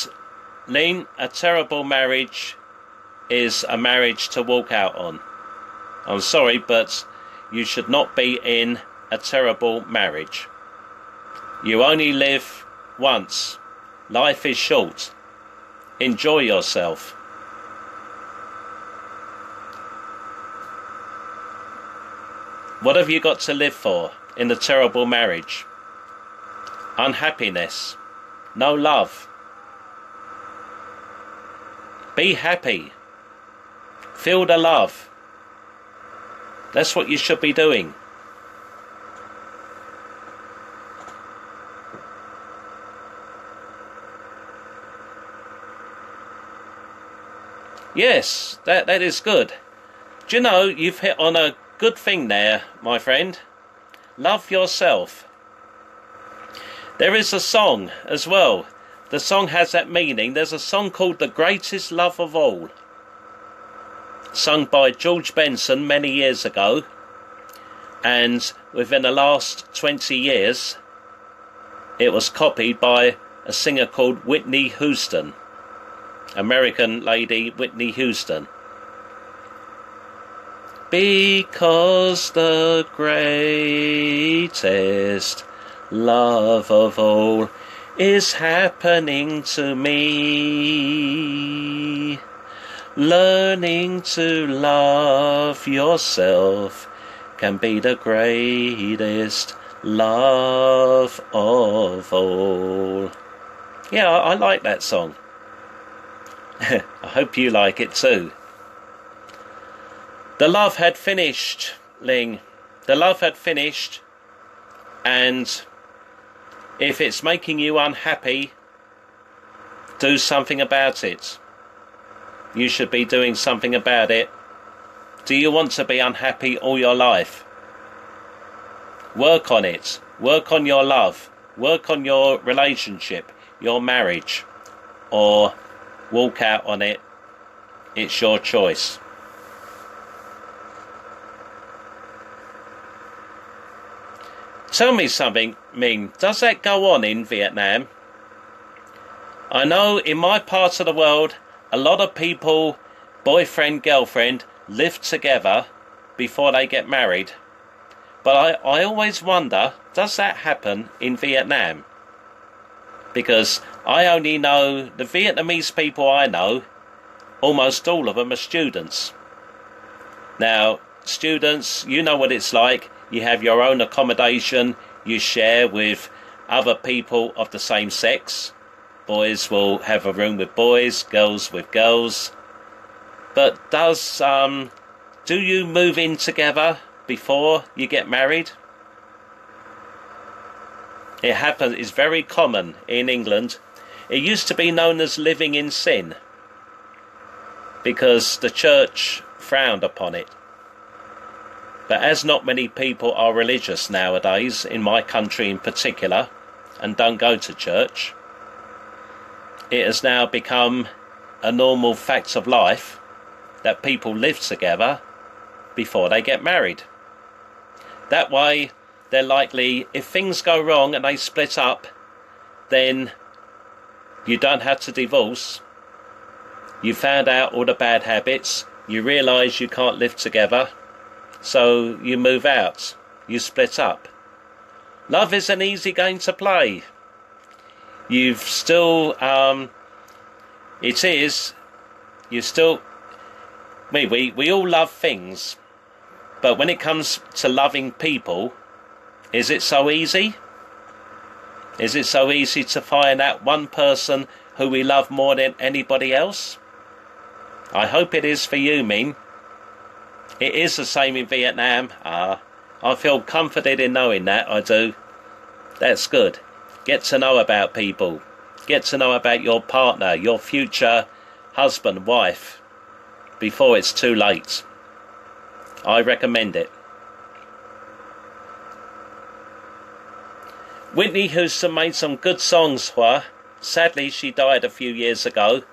Lynn, a terrible marriage is a marriage to walk out on. I'm sorry, but you should not be in a terrible marriage. You only live once. Life is short. Enjoy yourself. What have you got to live for in a terrible marriage? Unhappiness. No love. Be happy. Feel the love. That's what you should be doing. Yes, that is good. Do you know, you've hit on a good thing there, my friend. Love yourself. There is a song as well. The song has that meaning. There's a song called The Greatest Love of All, sung by George Benson many years ago, and within the last 20 years it was copied by a singer called Whitney Houston, American lady Whitney Houston. Because the greatest love of all is happening to me. Learning to love yourself can be the greatest love of all. Yeah, I like that song. I hope you like it too. The love had finished, Ling. The love had finished, and if it's making you unhappy, do something about it. You should be doing something about it. Do you want to be unhappy all your life? Work on it. Work on your love. Work on your relationship, your marriage, or walk out on it. It's your choice. Tell me something, Ming, does that go on in Vietnam? I know in my part of the world, a lot of people, boyfriend, girlfriend, live together before they get married. But I always wonder, does that happen in Vietnam? Because I only know, the Vietnamese people I know, almost all of them are students. Now, students, you know what it's like. You have your own accommodation, you share with other people of the same sex. Boys will have a room with boys, girls with girls. But do you move in together before you get married? It happens, it's very common in England. It used to be known as living in sin, because the church frowned upon it. But as not many people are religious nowadays, in my country in particular, and don't go to church, it has now become a normal fact of life that people live together before they get married. That way, they're likely, if things go wrong and they split up, then you don't have to divorce. You found out all the bad habits, you realise you can't live together, so you move out, you split up. Love is an easy game to play. You've still, we all love things, but when it comes to loving people, is it so easy? Is it so easy to find that one person who we love more than anybody else? I hope it is for you, Min. It is the same in Vietnam. I feel comforted in knowing that, I do. That's good. Get to know about people. Get to know about your partner, your future husband, wife, before it's too late. I recommend it. Whitney Houston made some good songs, Hua. Sadly, she died a few years ago.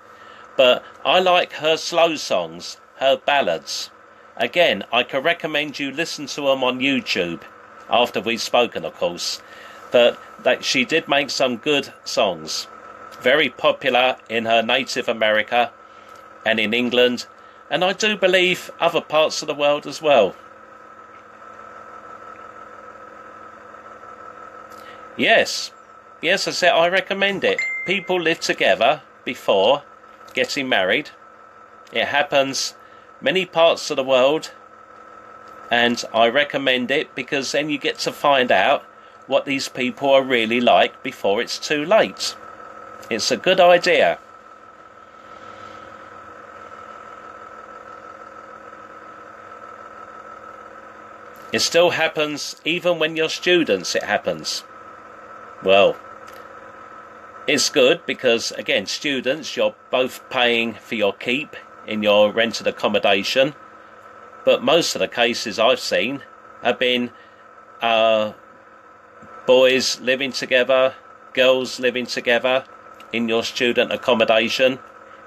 But I like her slow songs, her ballads. Again, I can recommend you listen to them on YouTube, after we've spoken, of course. But she did make some good songs. very popular in her native America and in England, and I do believe other parts of the world as well. Yes, I said I recommend it. People live together before getting married. It happens many parts of the world, and I recommend it because then you get to find out what these people are really like before it's too late. It's a good idea. It still happens even when you're students, it happens. Well, it's good because, again, students, you're both paying for your keep in your rented accommodation, but most of the cases I've seen have been boys living together, girls living together in your student accommodation,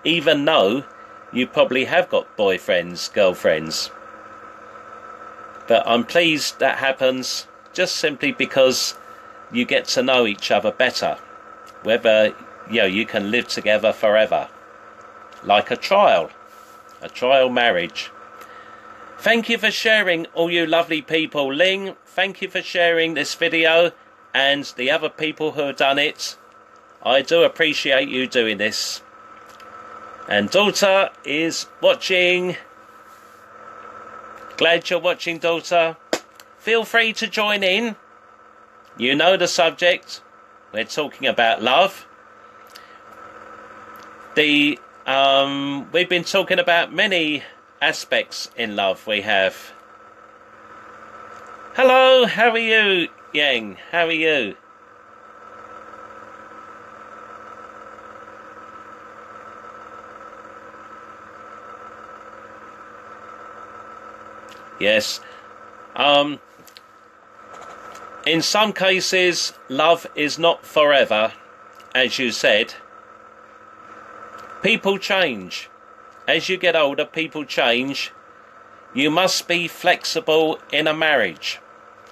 even though you probably have got boyfriends, girlfriends. But I'm pleased that happens just simply because you get to know each other better, whether you can live together forever, like a trial marriage. Thank you for sharing, all you lovely people. Ling, thank you for sharing this video, and the other people who have done it. I do appreciate you doing this. And daughter is watching. Glad you're watching, daughter. Feel free to join in. You know the subject. We're talking about love. We've been talking about many aspects in love we have. Hello, how are you, Yang? How are you? Yes. In some cases, love is not forever, as you said. People change. As you get older, people change. You must be flexible in a marriage.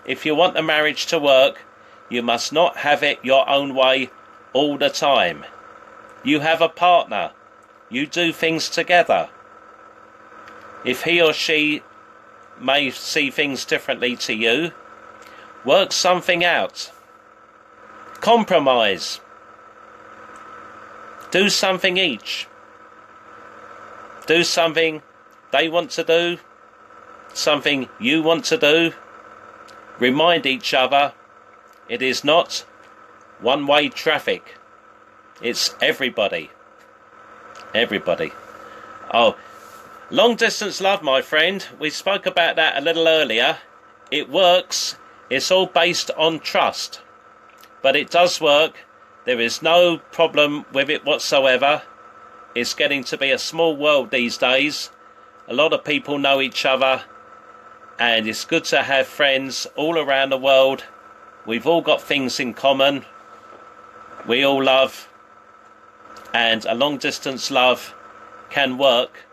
If you want the marriage to work, you must not have it your own way all the time. You have a partner. You do things together. If he or she may see things differently to you, work something out. Compromise. Do something each. Do something they want to do, something you want to do. Remind each other it is not one-way traffic. It's everybody. Everybody. Oh, long distance love, my friend. We spoke about that a little earlier. It works. It's all based on trust. But it does work. There is no problem with it whatsoever. It's getting to be a small world these days. A lot of people know each other. And it's good to have friends all around the world. We've all got things in common. We all love. And a long distance love can work.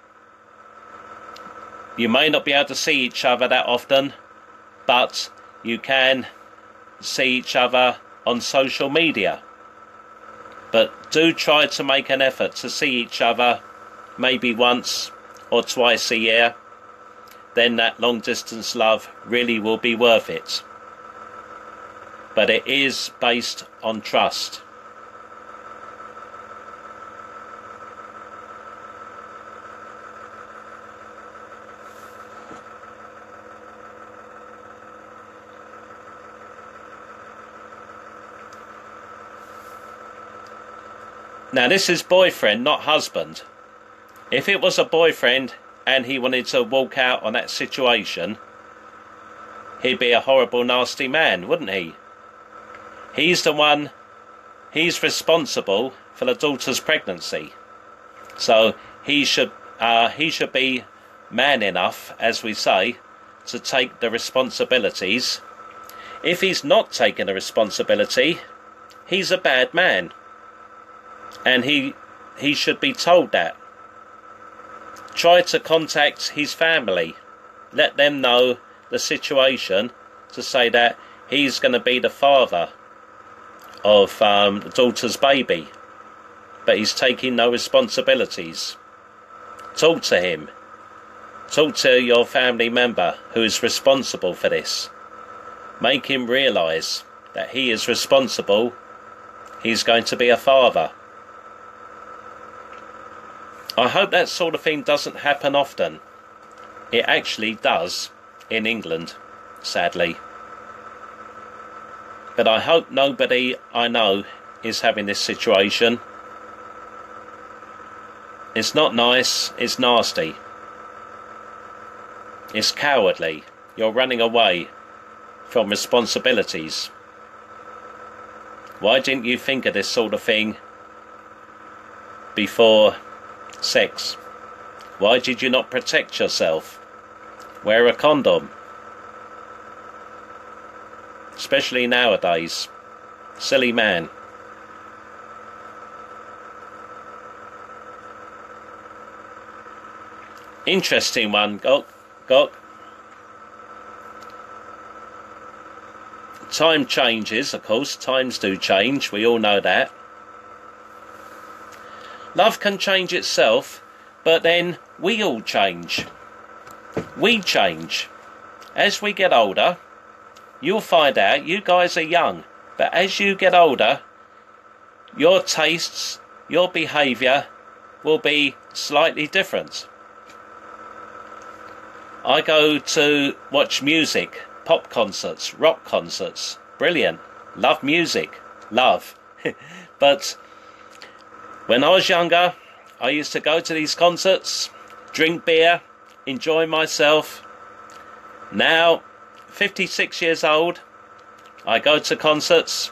You may not be able to see each other that often, but you can see each other on social media. But do try to make an effort to see each other maybe once or twice a year. Then that long distance love really will be worth it. But it is based on trust. Now this is boyfriend, not husband. If it was a boyfriend and he wanted to walk out on that situation, he'd be a horrible, nasty man, wouldn't he? He's the one, he's responsible for the daughter's pregnancy. So he should be man enough, as we say, to take the responsibilities. If he's not taking the responsibility, he's a bad man. And he should be told that. Try to contact his family. Let them know the situation, to say that he's going to be the father of the daughter's baby. but he's taking no responsibilities. Talk to him. Talk to your family member who is responsible for this. Make him realise that he is responsible. He's going to be a father. I hope that sort of thing doesn't happen often. It actually does in England, sadly. But I hope nobody I know is having this situation. It's not nice, it's nasty. It's cowardly. You're running away from responsibilities. Why didn't you think of this sort of thing before sex? Why did you not protect yourself? Wear a condom. Especially nowadays. Silly man. Interesting one, Gok. Time changes, of course. Times do change. We all know that. Love can change itself, but then we all change. We change. As we get older, you'll find out, you guys are young, but as you get older, your tastes, your behaviour will be slightly different. I go to watch music, pop concerts, rock concerts. Brilliant. Love music. Love. But when I was younger, I used to go to these concerts, drink beer, enjoy myself. Now, 56 years old, I go to concerts.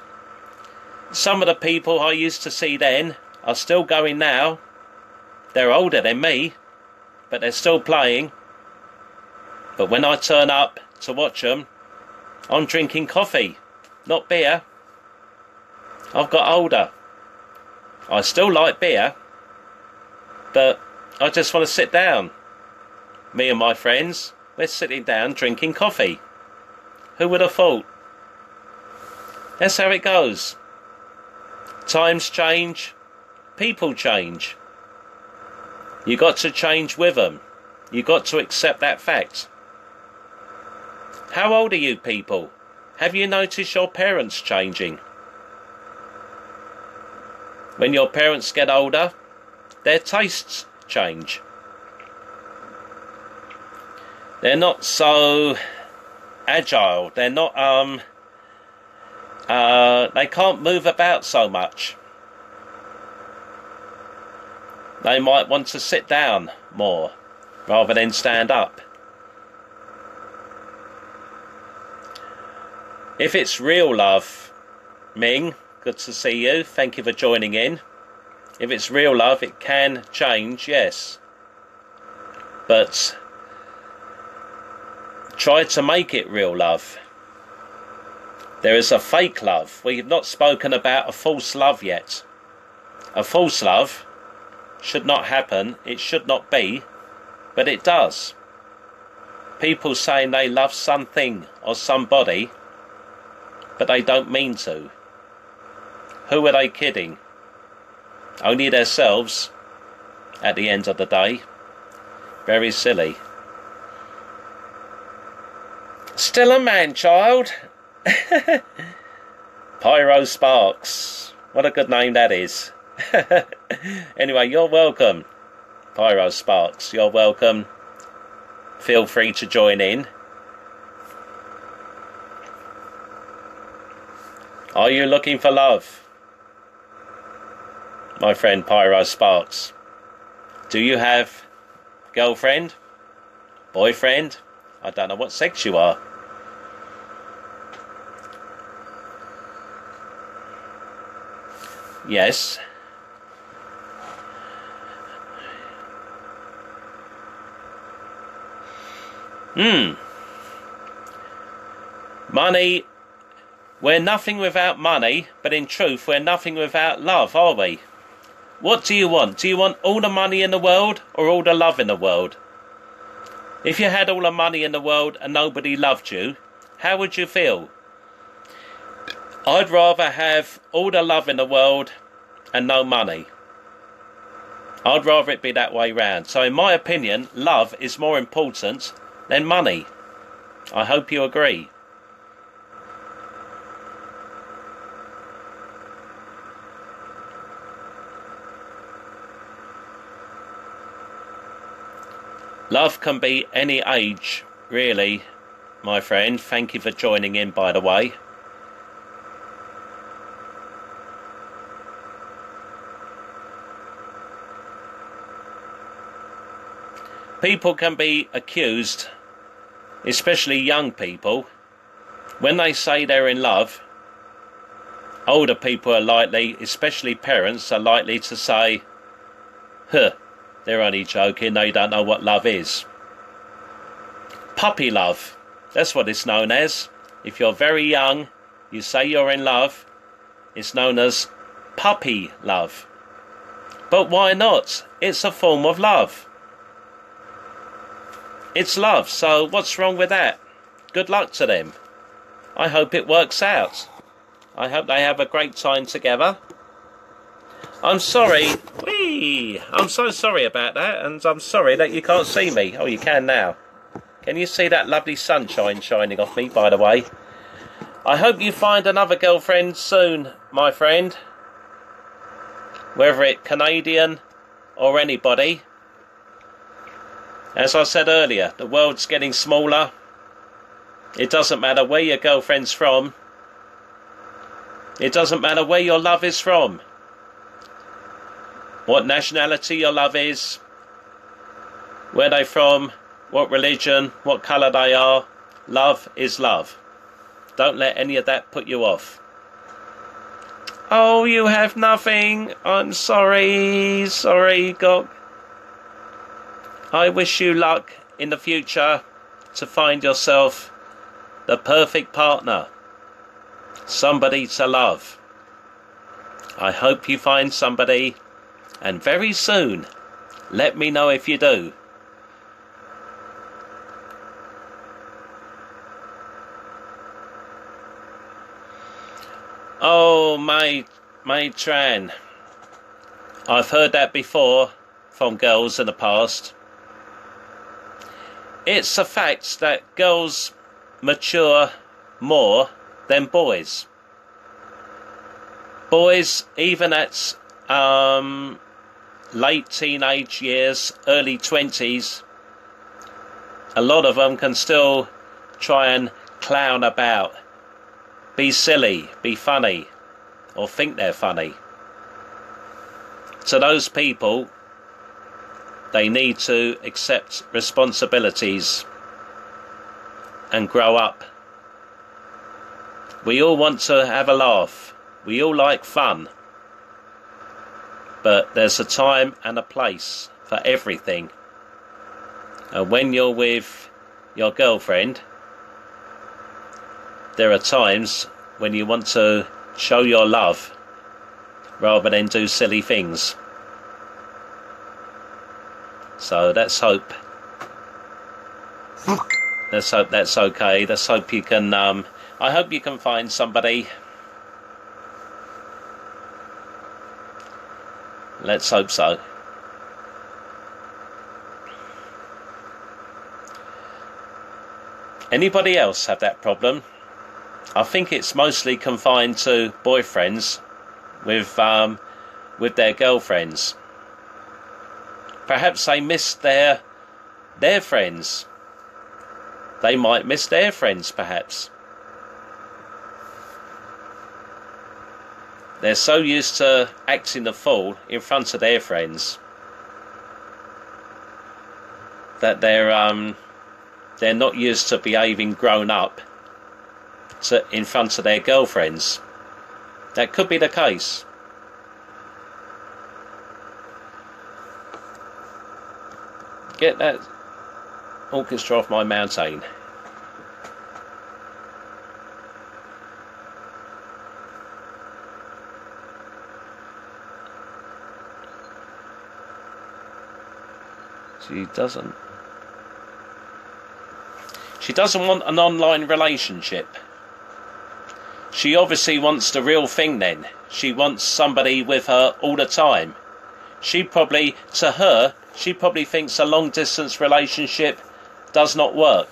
Some of the people I used to see then are still going now. They're older than me, but they're still playing. But when I turn up to watch them, I'm drinking coffee, not beer. I've got older. I still like beer, but I just want to sit down. Me and my friends, we're sitting down drinking coffee. Who would have thought? That's how it goes. Times change, people change. You got to change with them. You got to accept that fact. How old are you people? Have you noticed your parents changing? When your parents get older, their tastes change. They're not so agile. They're not, they can't move about so much. They might want to sit down more rather than stand up. If it's real love, Ming, good to see you. Thank you for joining in. If it's real love, it can change, yes. But try to make it real love. There is a fake love. We've not spoken about a false love yet. A false love should not happen. It should not be. But it does. People saying they love something or somebody, but they don't mean to. Who are they kidding? Only themselves at the end of the day. Very silly. Still a man-child. Pyro Sparks. What a good name that is. Anyway, you're welcome. Pyro Sparks, you're welcome. Feel free to join in. Are you looking for love? My friend Pyro Sparks. Do you have girlfriend? Boyfriend? I don't know what sex you are. Yes. Money. We're nothing without money, but in truth we're nothing without love, are we? What do you want? Do you want all the money in the world or all the love in the world? If you had all the money in the world and nobody loved you, how would you feel? I'd rather have all the love in the world and no money. I'd rather it be that way round. So in my opinion, love is more important than money. I hope you agree. Love can be any age, really, my friend. Thank you for joining in, by the way. People can be accused, especially young people, when they say they're in love. Older people are likely, especially parents, are likely to say, huh, they're only joking, they don't know what love is. Puppy love, that's what it's known as. If you're very young, you say you're in love, it's known as puppy love. But why not? It's a form of love. It's love, so what's wrong with that? Good luck to them. I hope it works out. I hope they have a great time together. I'm sorry. Whee! I'm so sorry about that, and I'm sorry that you can't see me. Oh, you can now. Can you see that lovely sunshine shining off me, by the way? I hope you find another girlfriend soon, my friend. Whether it's Canadian or anybody. As I said earlier, the world's getting smaller. It doesn't matter where your girlfriend's from. It doesn't matter where your love is from. What nationality your love is. Where they're from. What religion. What colour they are. Love is love. Don't let any of that put you off. Oh, you have nothing. I'm sorry. Sorry, God. I wish you luck in the future to find yourself the perfect partner. Somebody to love. I hope you find somebody, and very soon, let me know if you do. Oh, Tran. I've heard that before from girls in the past. It's a fact that girls mature more than boys. Boys, even at late teenage years, early 20s, a lot of them can still try and clown about, be silly, be funny, or think they're funny. To those people, they need to accept responsibilities and grow up. We all want to have a laugh. We all like fun. But there's a time and a place for everything. And when you're with your girlfriend, there are times when you want to show your love rather than do silly things. So let's hope that's okay. Let's hope you can I hope you can find somebody. Let's hope so. Anybody else have that problem? I think it's mostly confined to boyfriends with their girlfriends. Perhaps they miss their friends. They might miss their friends, perhaps. They're so used to acting the fool in front of their friends that they're not used to behaving grown up in front of their girlfriends. That could be the case. Get that orchestra off my mountain. She doesn't want an online relationship. She obviously wants the real thing then. She wants somebody with her all the time. she probably thinks a long distance relationship does not work.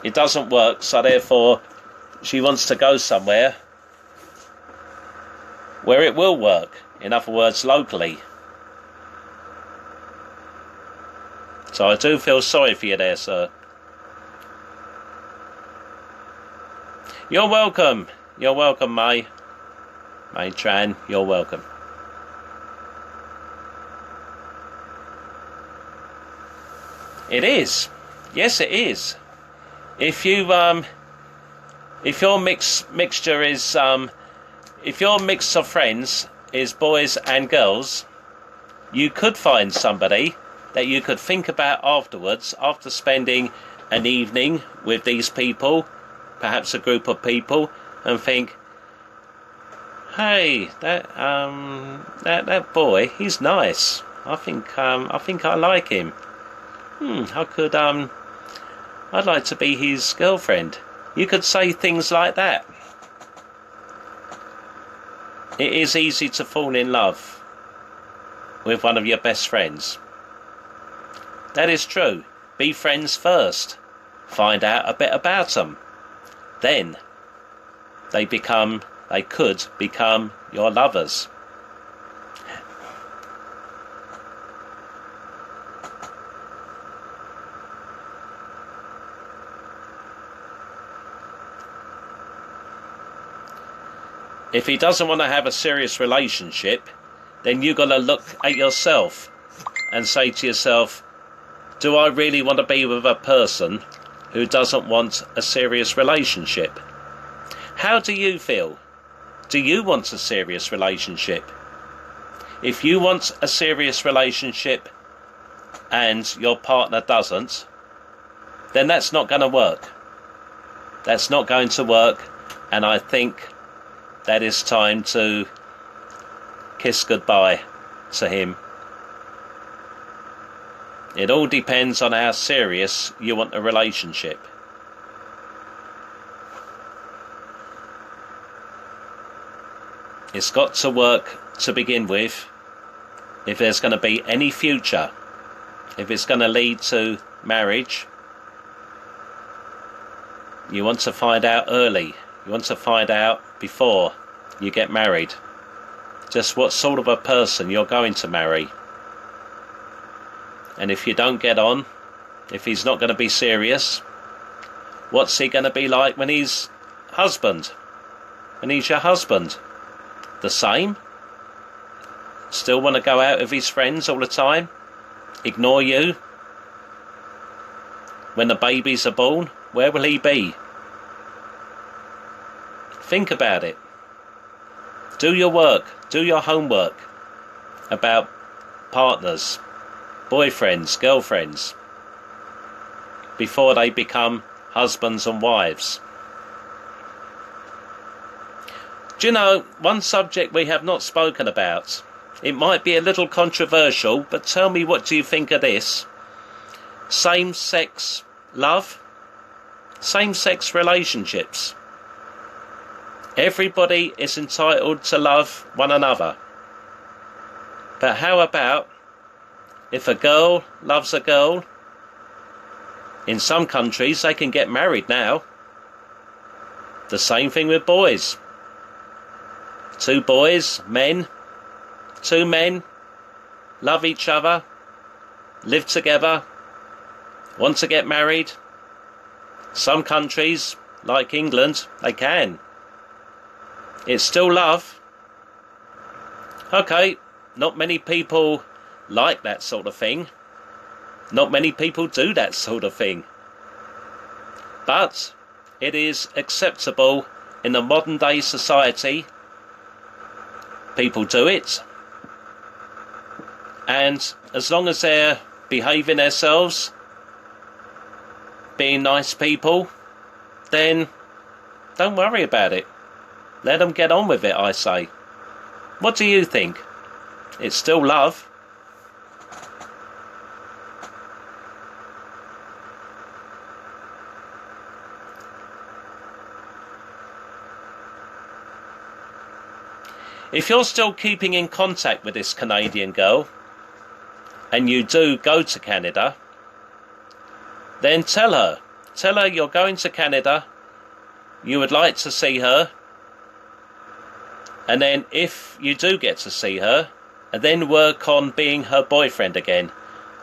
It doesn't work, so therefore she wants to go somewhere where it will work. In other words, locally. So I do feel sorry for you there, sir. You're welcome. You're welcome, May. May Tran, you're welcome. It is. Yes, it is. If you if your mixture is if your mix of friends is boys and girls, you could find somebody that you could think about afterwards, after spending an evening with these people, perhaps a group of people, and think, hey, that boy, he's nice. I think I like him. I'd like to be his girlfriend. You could say things like that. It is easy to fall in love with one of your best friends. That is true. Be friends first. Find out a bit about them. Then they could become your lovers. If he doesn't want to have a serious relationship, then you got to look at yourself and say to yourself, do I really want to be with a person who doesn't want a serious relationship? How do you feel? Do you want a serious relationship? If you want a serious relationship and your partner doesn't, then that's not going to work. That's not going to work, and I think that is time to kiss goodbye to him. It all depends on how serious you want a relationship. It's got to work to begin with if there's going to be any future. If it's going to lead to marriage, you want to find out early. You want to find out before you get married just what sort of a person you're going to marry. And if you don't get on, if he's not going to be serious, what's he going to be like when he's husband? When he's your husband? The same? Still want to go out with his friends all the time? Ignore you? When the babies are born, where will he be? Think about it. Do your work, do your homework about partners, boyfriends, girlfriends, before they become husbands and wives. Do you know, one subject we have not spoken about, it might be a little controversial, but tell me, what do you think of this? Same-sex love, same-sex relationships. Everybody is entitled to love one another. But how about if a girl loves a girl? In some countries they can get married now. The same thing with boys. Two boys, men, two men, love each other, live together, want to get married. Some countries, like England, they can. It's still love. Okay, not many people like that sort of thing. Not many people do that sort of thing. But it is acceptable in the modern day society. People do it. And as long as they're behaving themselves, being nice people, then don't worry about it. Let them get on with it, I say. What do you think? It's still love. If you're still keeping in contact with this Canadian girl, and you do go to Canada, then tell her you're going to Canada, you would like to see her, and then if you do get to see her, and then work on being her boyfriend again.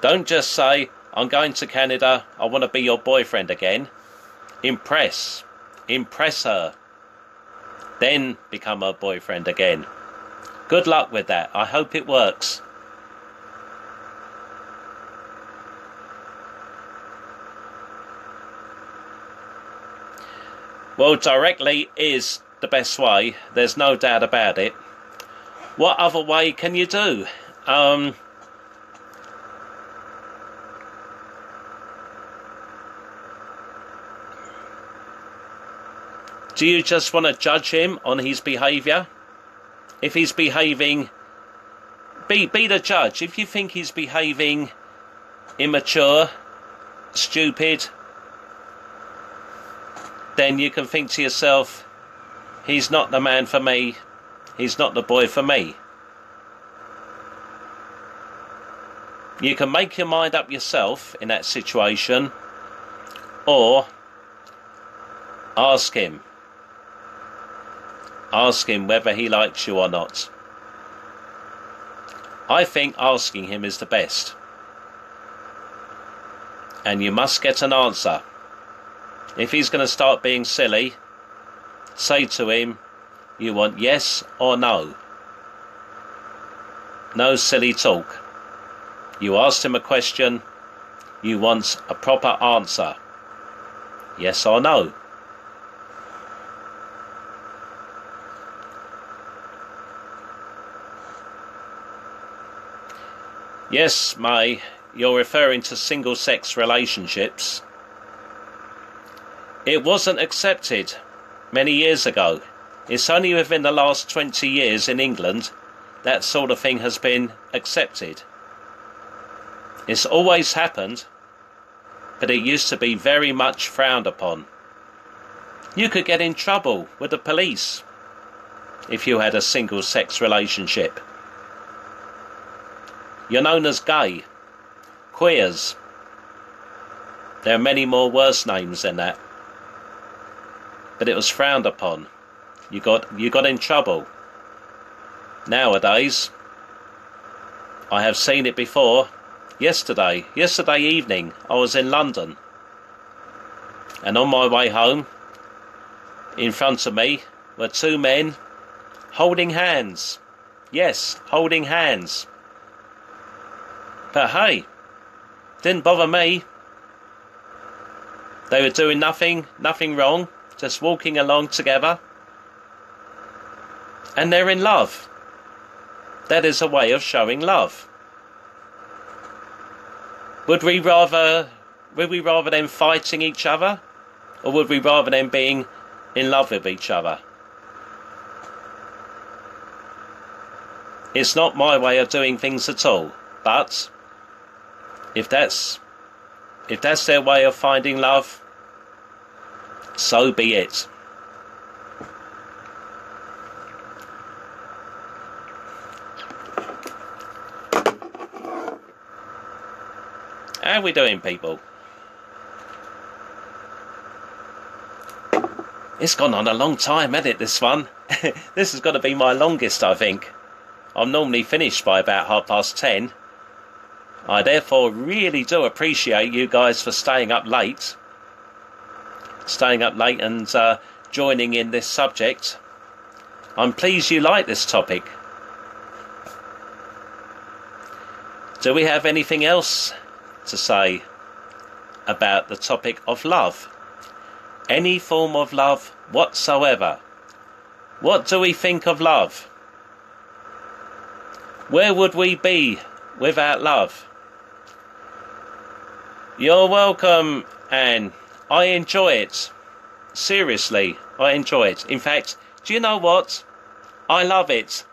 Don't just say, I'm going to Canada, I want to be your boyfriend again. Impress her, then become her boyfriend again. Good luck with that. I hope it works. Well, directly is the best way. There's no doubt about it. What other way can you do? Do you just want to judge him on his behaviour? If he's behaving... Be the judge. If you think he's behaving immature, stupid, then you can think to yourself, he's not the man for me, he's not the boy for me. You can make your mind up yourself in that situation, or ask him whether he likes you or not. I think asking him is the best. And you must get an answer. If he's going to start being silly, say to him, you want yes or no. No silly talk. You asked him a question, you want a proper answer. Yes or no. Yes, May, you're referring to single-sex relationships. It wasn't accepted many years ago. It's only within the last 20 years in England that sort of thing has been accepted. It's always happened, but it used to be very much frowned upon. You could get in trouble with the police if you had a single-sex relationship. You're known as gay, queers. There are many more worse names than that. But it was frowned upon. You got in trouble. Nowadays, I have seen it before. Yesterday evening, I was in London. And on my way home, in front of me were two men holding hands. Yes, holding hands. But hey, didn't bother me. They were doing nothing wrong, just walking along together. And they're in love. That is a way of showing love. Would we rather them fighting each other, or would we rather them being in love with each other? It's not my way of doing things at all, but if that's their way of finding love, so be it. How are we doing, people? It's gone on a long time, hasn't it, this one? This has got to be my longest, I think. I'm normally finished by about 10:30. I therefore really do appreciate you guys for staying up late and joining in this subject. I'm pleased you like this topic. Do we have anything else to say about the topic of love? Any form of love whatsoever. What do we think of love? Where would we be without love? You're welcome, Anne. I enjoy it. Seriously, I enjoy it. In fact, do you know what? I love it.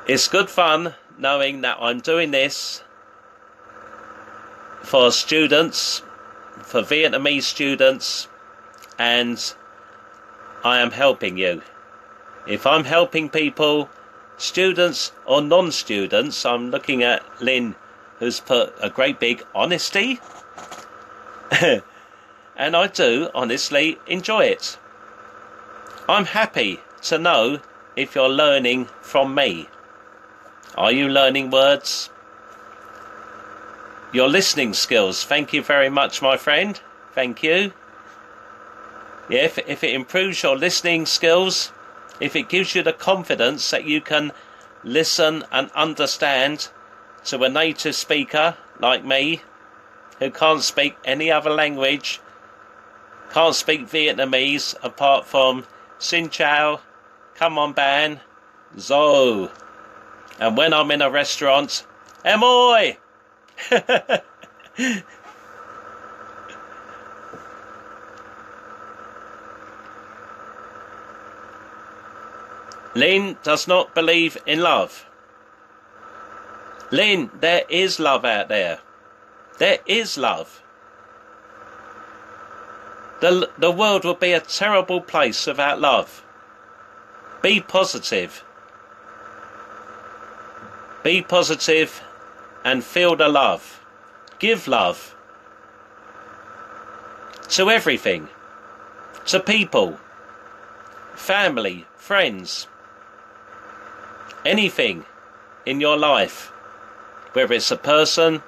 It's good fun knowing that I'm doing this for students, for Vietnamese students, and I am helping you. If I'm helping people, students or non-students, I'm looking at Lynn, who's put a great big honesty. And I do honestly enjoy it. I'm happy to know if you're learning from me. Are you learning words? Your listening skills, thank you very much, my friend. Thank you. Yeah, if it improves your listening skills, if it gives you the confidence that you can listen and understand to a native speaker like me, who can't speak any other language, can't speak Vietnamese apart from Xin Chào, Come on Ban, Zo. And when I'm in a restaurant, Amoy! Lynn does not believe in love. Lynn, there is love out there. There is love. The world would be a terrible place without love. Be positive. Be positive and feel the love. Give love to everything. To people, family, friends, anything in your life, whether it's a person,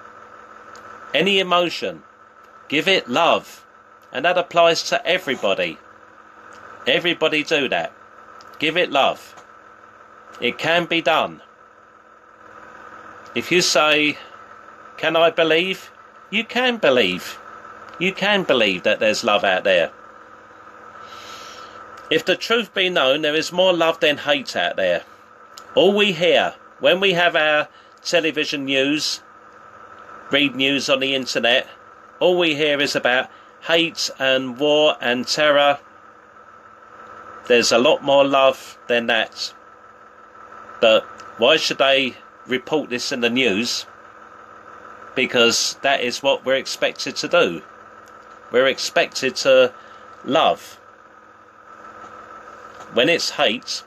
any emotion, give it love. And that applies to everybody. Everybody do that. Give it love. It can be done. If you say, can I believe? You can believe. You can believe that there's love out there. If the truth be known, there is more love than hate out there. All we hear when we have our television news, read news on the internet, all we hear is about hate and war and terror. There's a lot more love than that. But why should they report this in the news? Because that is what we're expected to do. We're expected to love. When it's hate,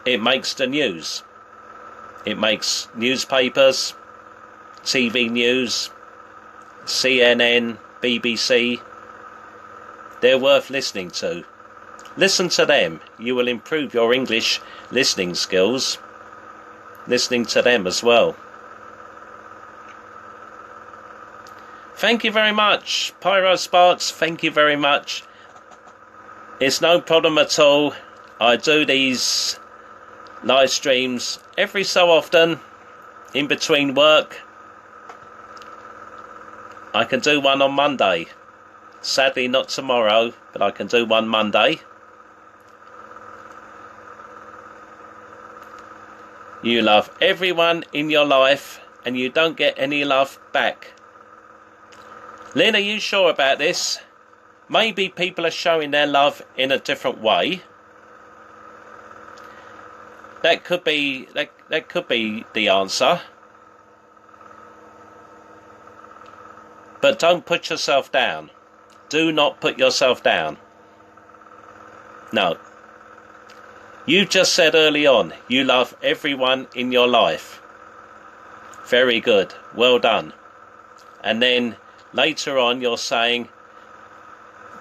it makes the news. It makes newspapers, TV news, CNN, BBC. They're worth listening to. Listen to them. You will improve your English listening skills. Listening to them as well. Thank you very much, Pyro Sparks. Thank you very much. It's no problem at all. I do these live streams every so often in between work. I can do one on Monday. Sadly not tomorrow, but I can do one Monday. You love everyone in your life and you don't get any love back. Lynn, are you sure about this? Maybe people are showing their love in a different way. That could be the answer. But don't put yourself down. Do not put yourself down. No. You just said early on, you love everyone in your life. Very good. Well done. And then later on you're saying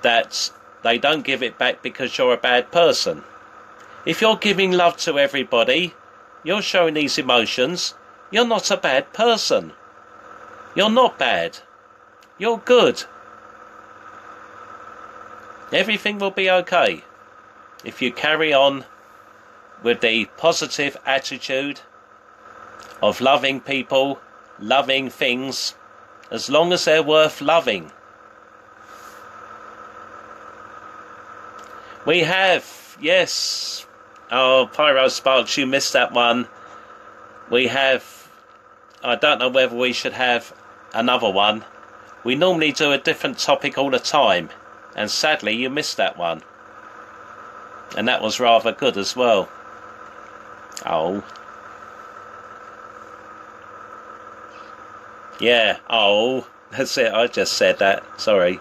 that they don't give it back because you're a bad person. If you're giving love to everybody, you're showing these emotions, you're not a bad person. You're not bad. You're good. Everything will be okay if you carry on with the positive attitude of loving people, loving things, as long as they're worth loving. We have, yes, oh, Pyro Sparks, you missed that one. We have, I don't know whether we should have another one. We normally do a different topic all the time, and sadly you missed that one. And that was rather good as well. Oh. Yeah, oh, that's it, I just said that, sorry.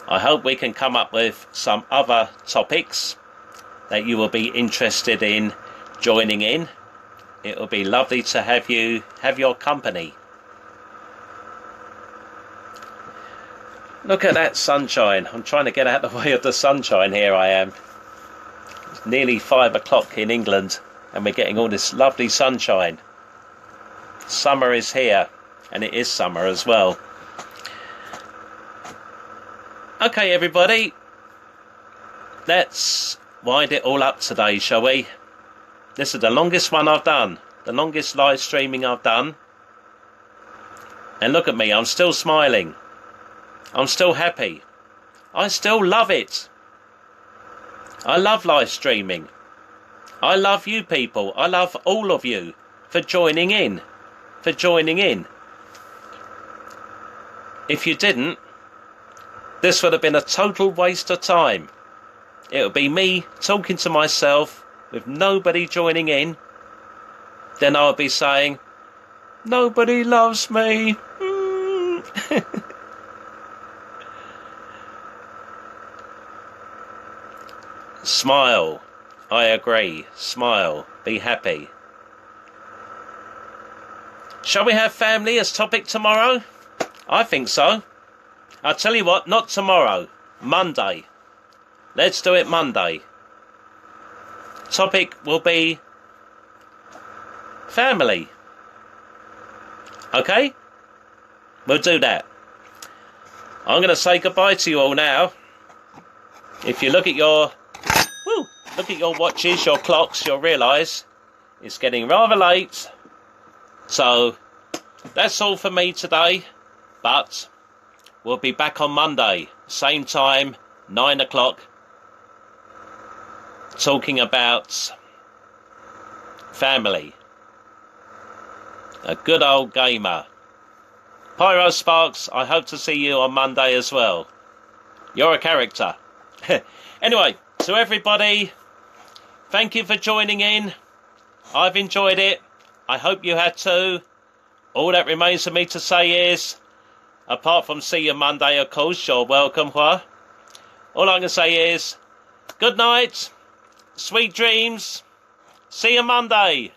I hope we can come up with some other topics that you will be interested in joining in. It will be lovely to have your company. Look at that sunshine. I'm trying to get out of the way of the sunshine. Here I am. It's nearly 5 o'clock in England and we're getting all this lovely sunshine. Summer is here, and it is summer as well. Okay everybody, let's wind it all up today, shall we? This is the longest one I've done, the longest live streaming I've done. And look at me, I'm still smiling. I'm still happy. I still love it. I love live streaming. I love you people. I love all of you for joining in. If you didn't, this would have been a total waste of time. It would be me talking to myself with nobody joining in. Then I would be saying, nobody loves me. Smile. I agree. Smile. Be happy. Shall we have family as topic tomorrow? I think so. I'll tell you what, not tomorrow. Monday. Let's do it Monday. Topic will be family. Okay? We'll do that. I'm going to say goodbye to you all now. If you look at your watches, your clocks, you'll realise it's getting rather late. So that's all for me today. But we'll be back on Monday, same time, 9 o'clock, talking about family. A good old gamer. Pyro Sparks, I hope to see you on Monday as well. You're a character. Anyway, to everybody, thank you for joining in. I've enjoyed it. I hope you had too. All that remains for me to say is, apart from see you Monday, of course, you're welcome, Hua. All I can say is, good night, sweet dreams, see you Monday.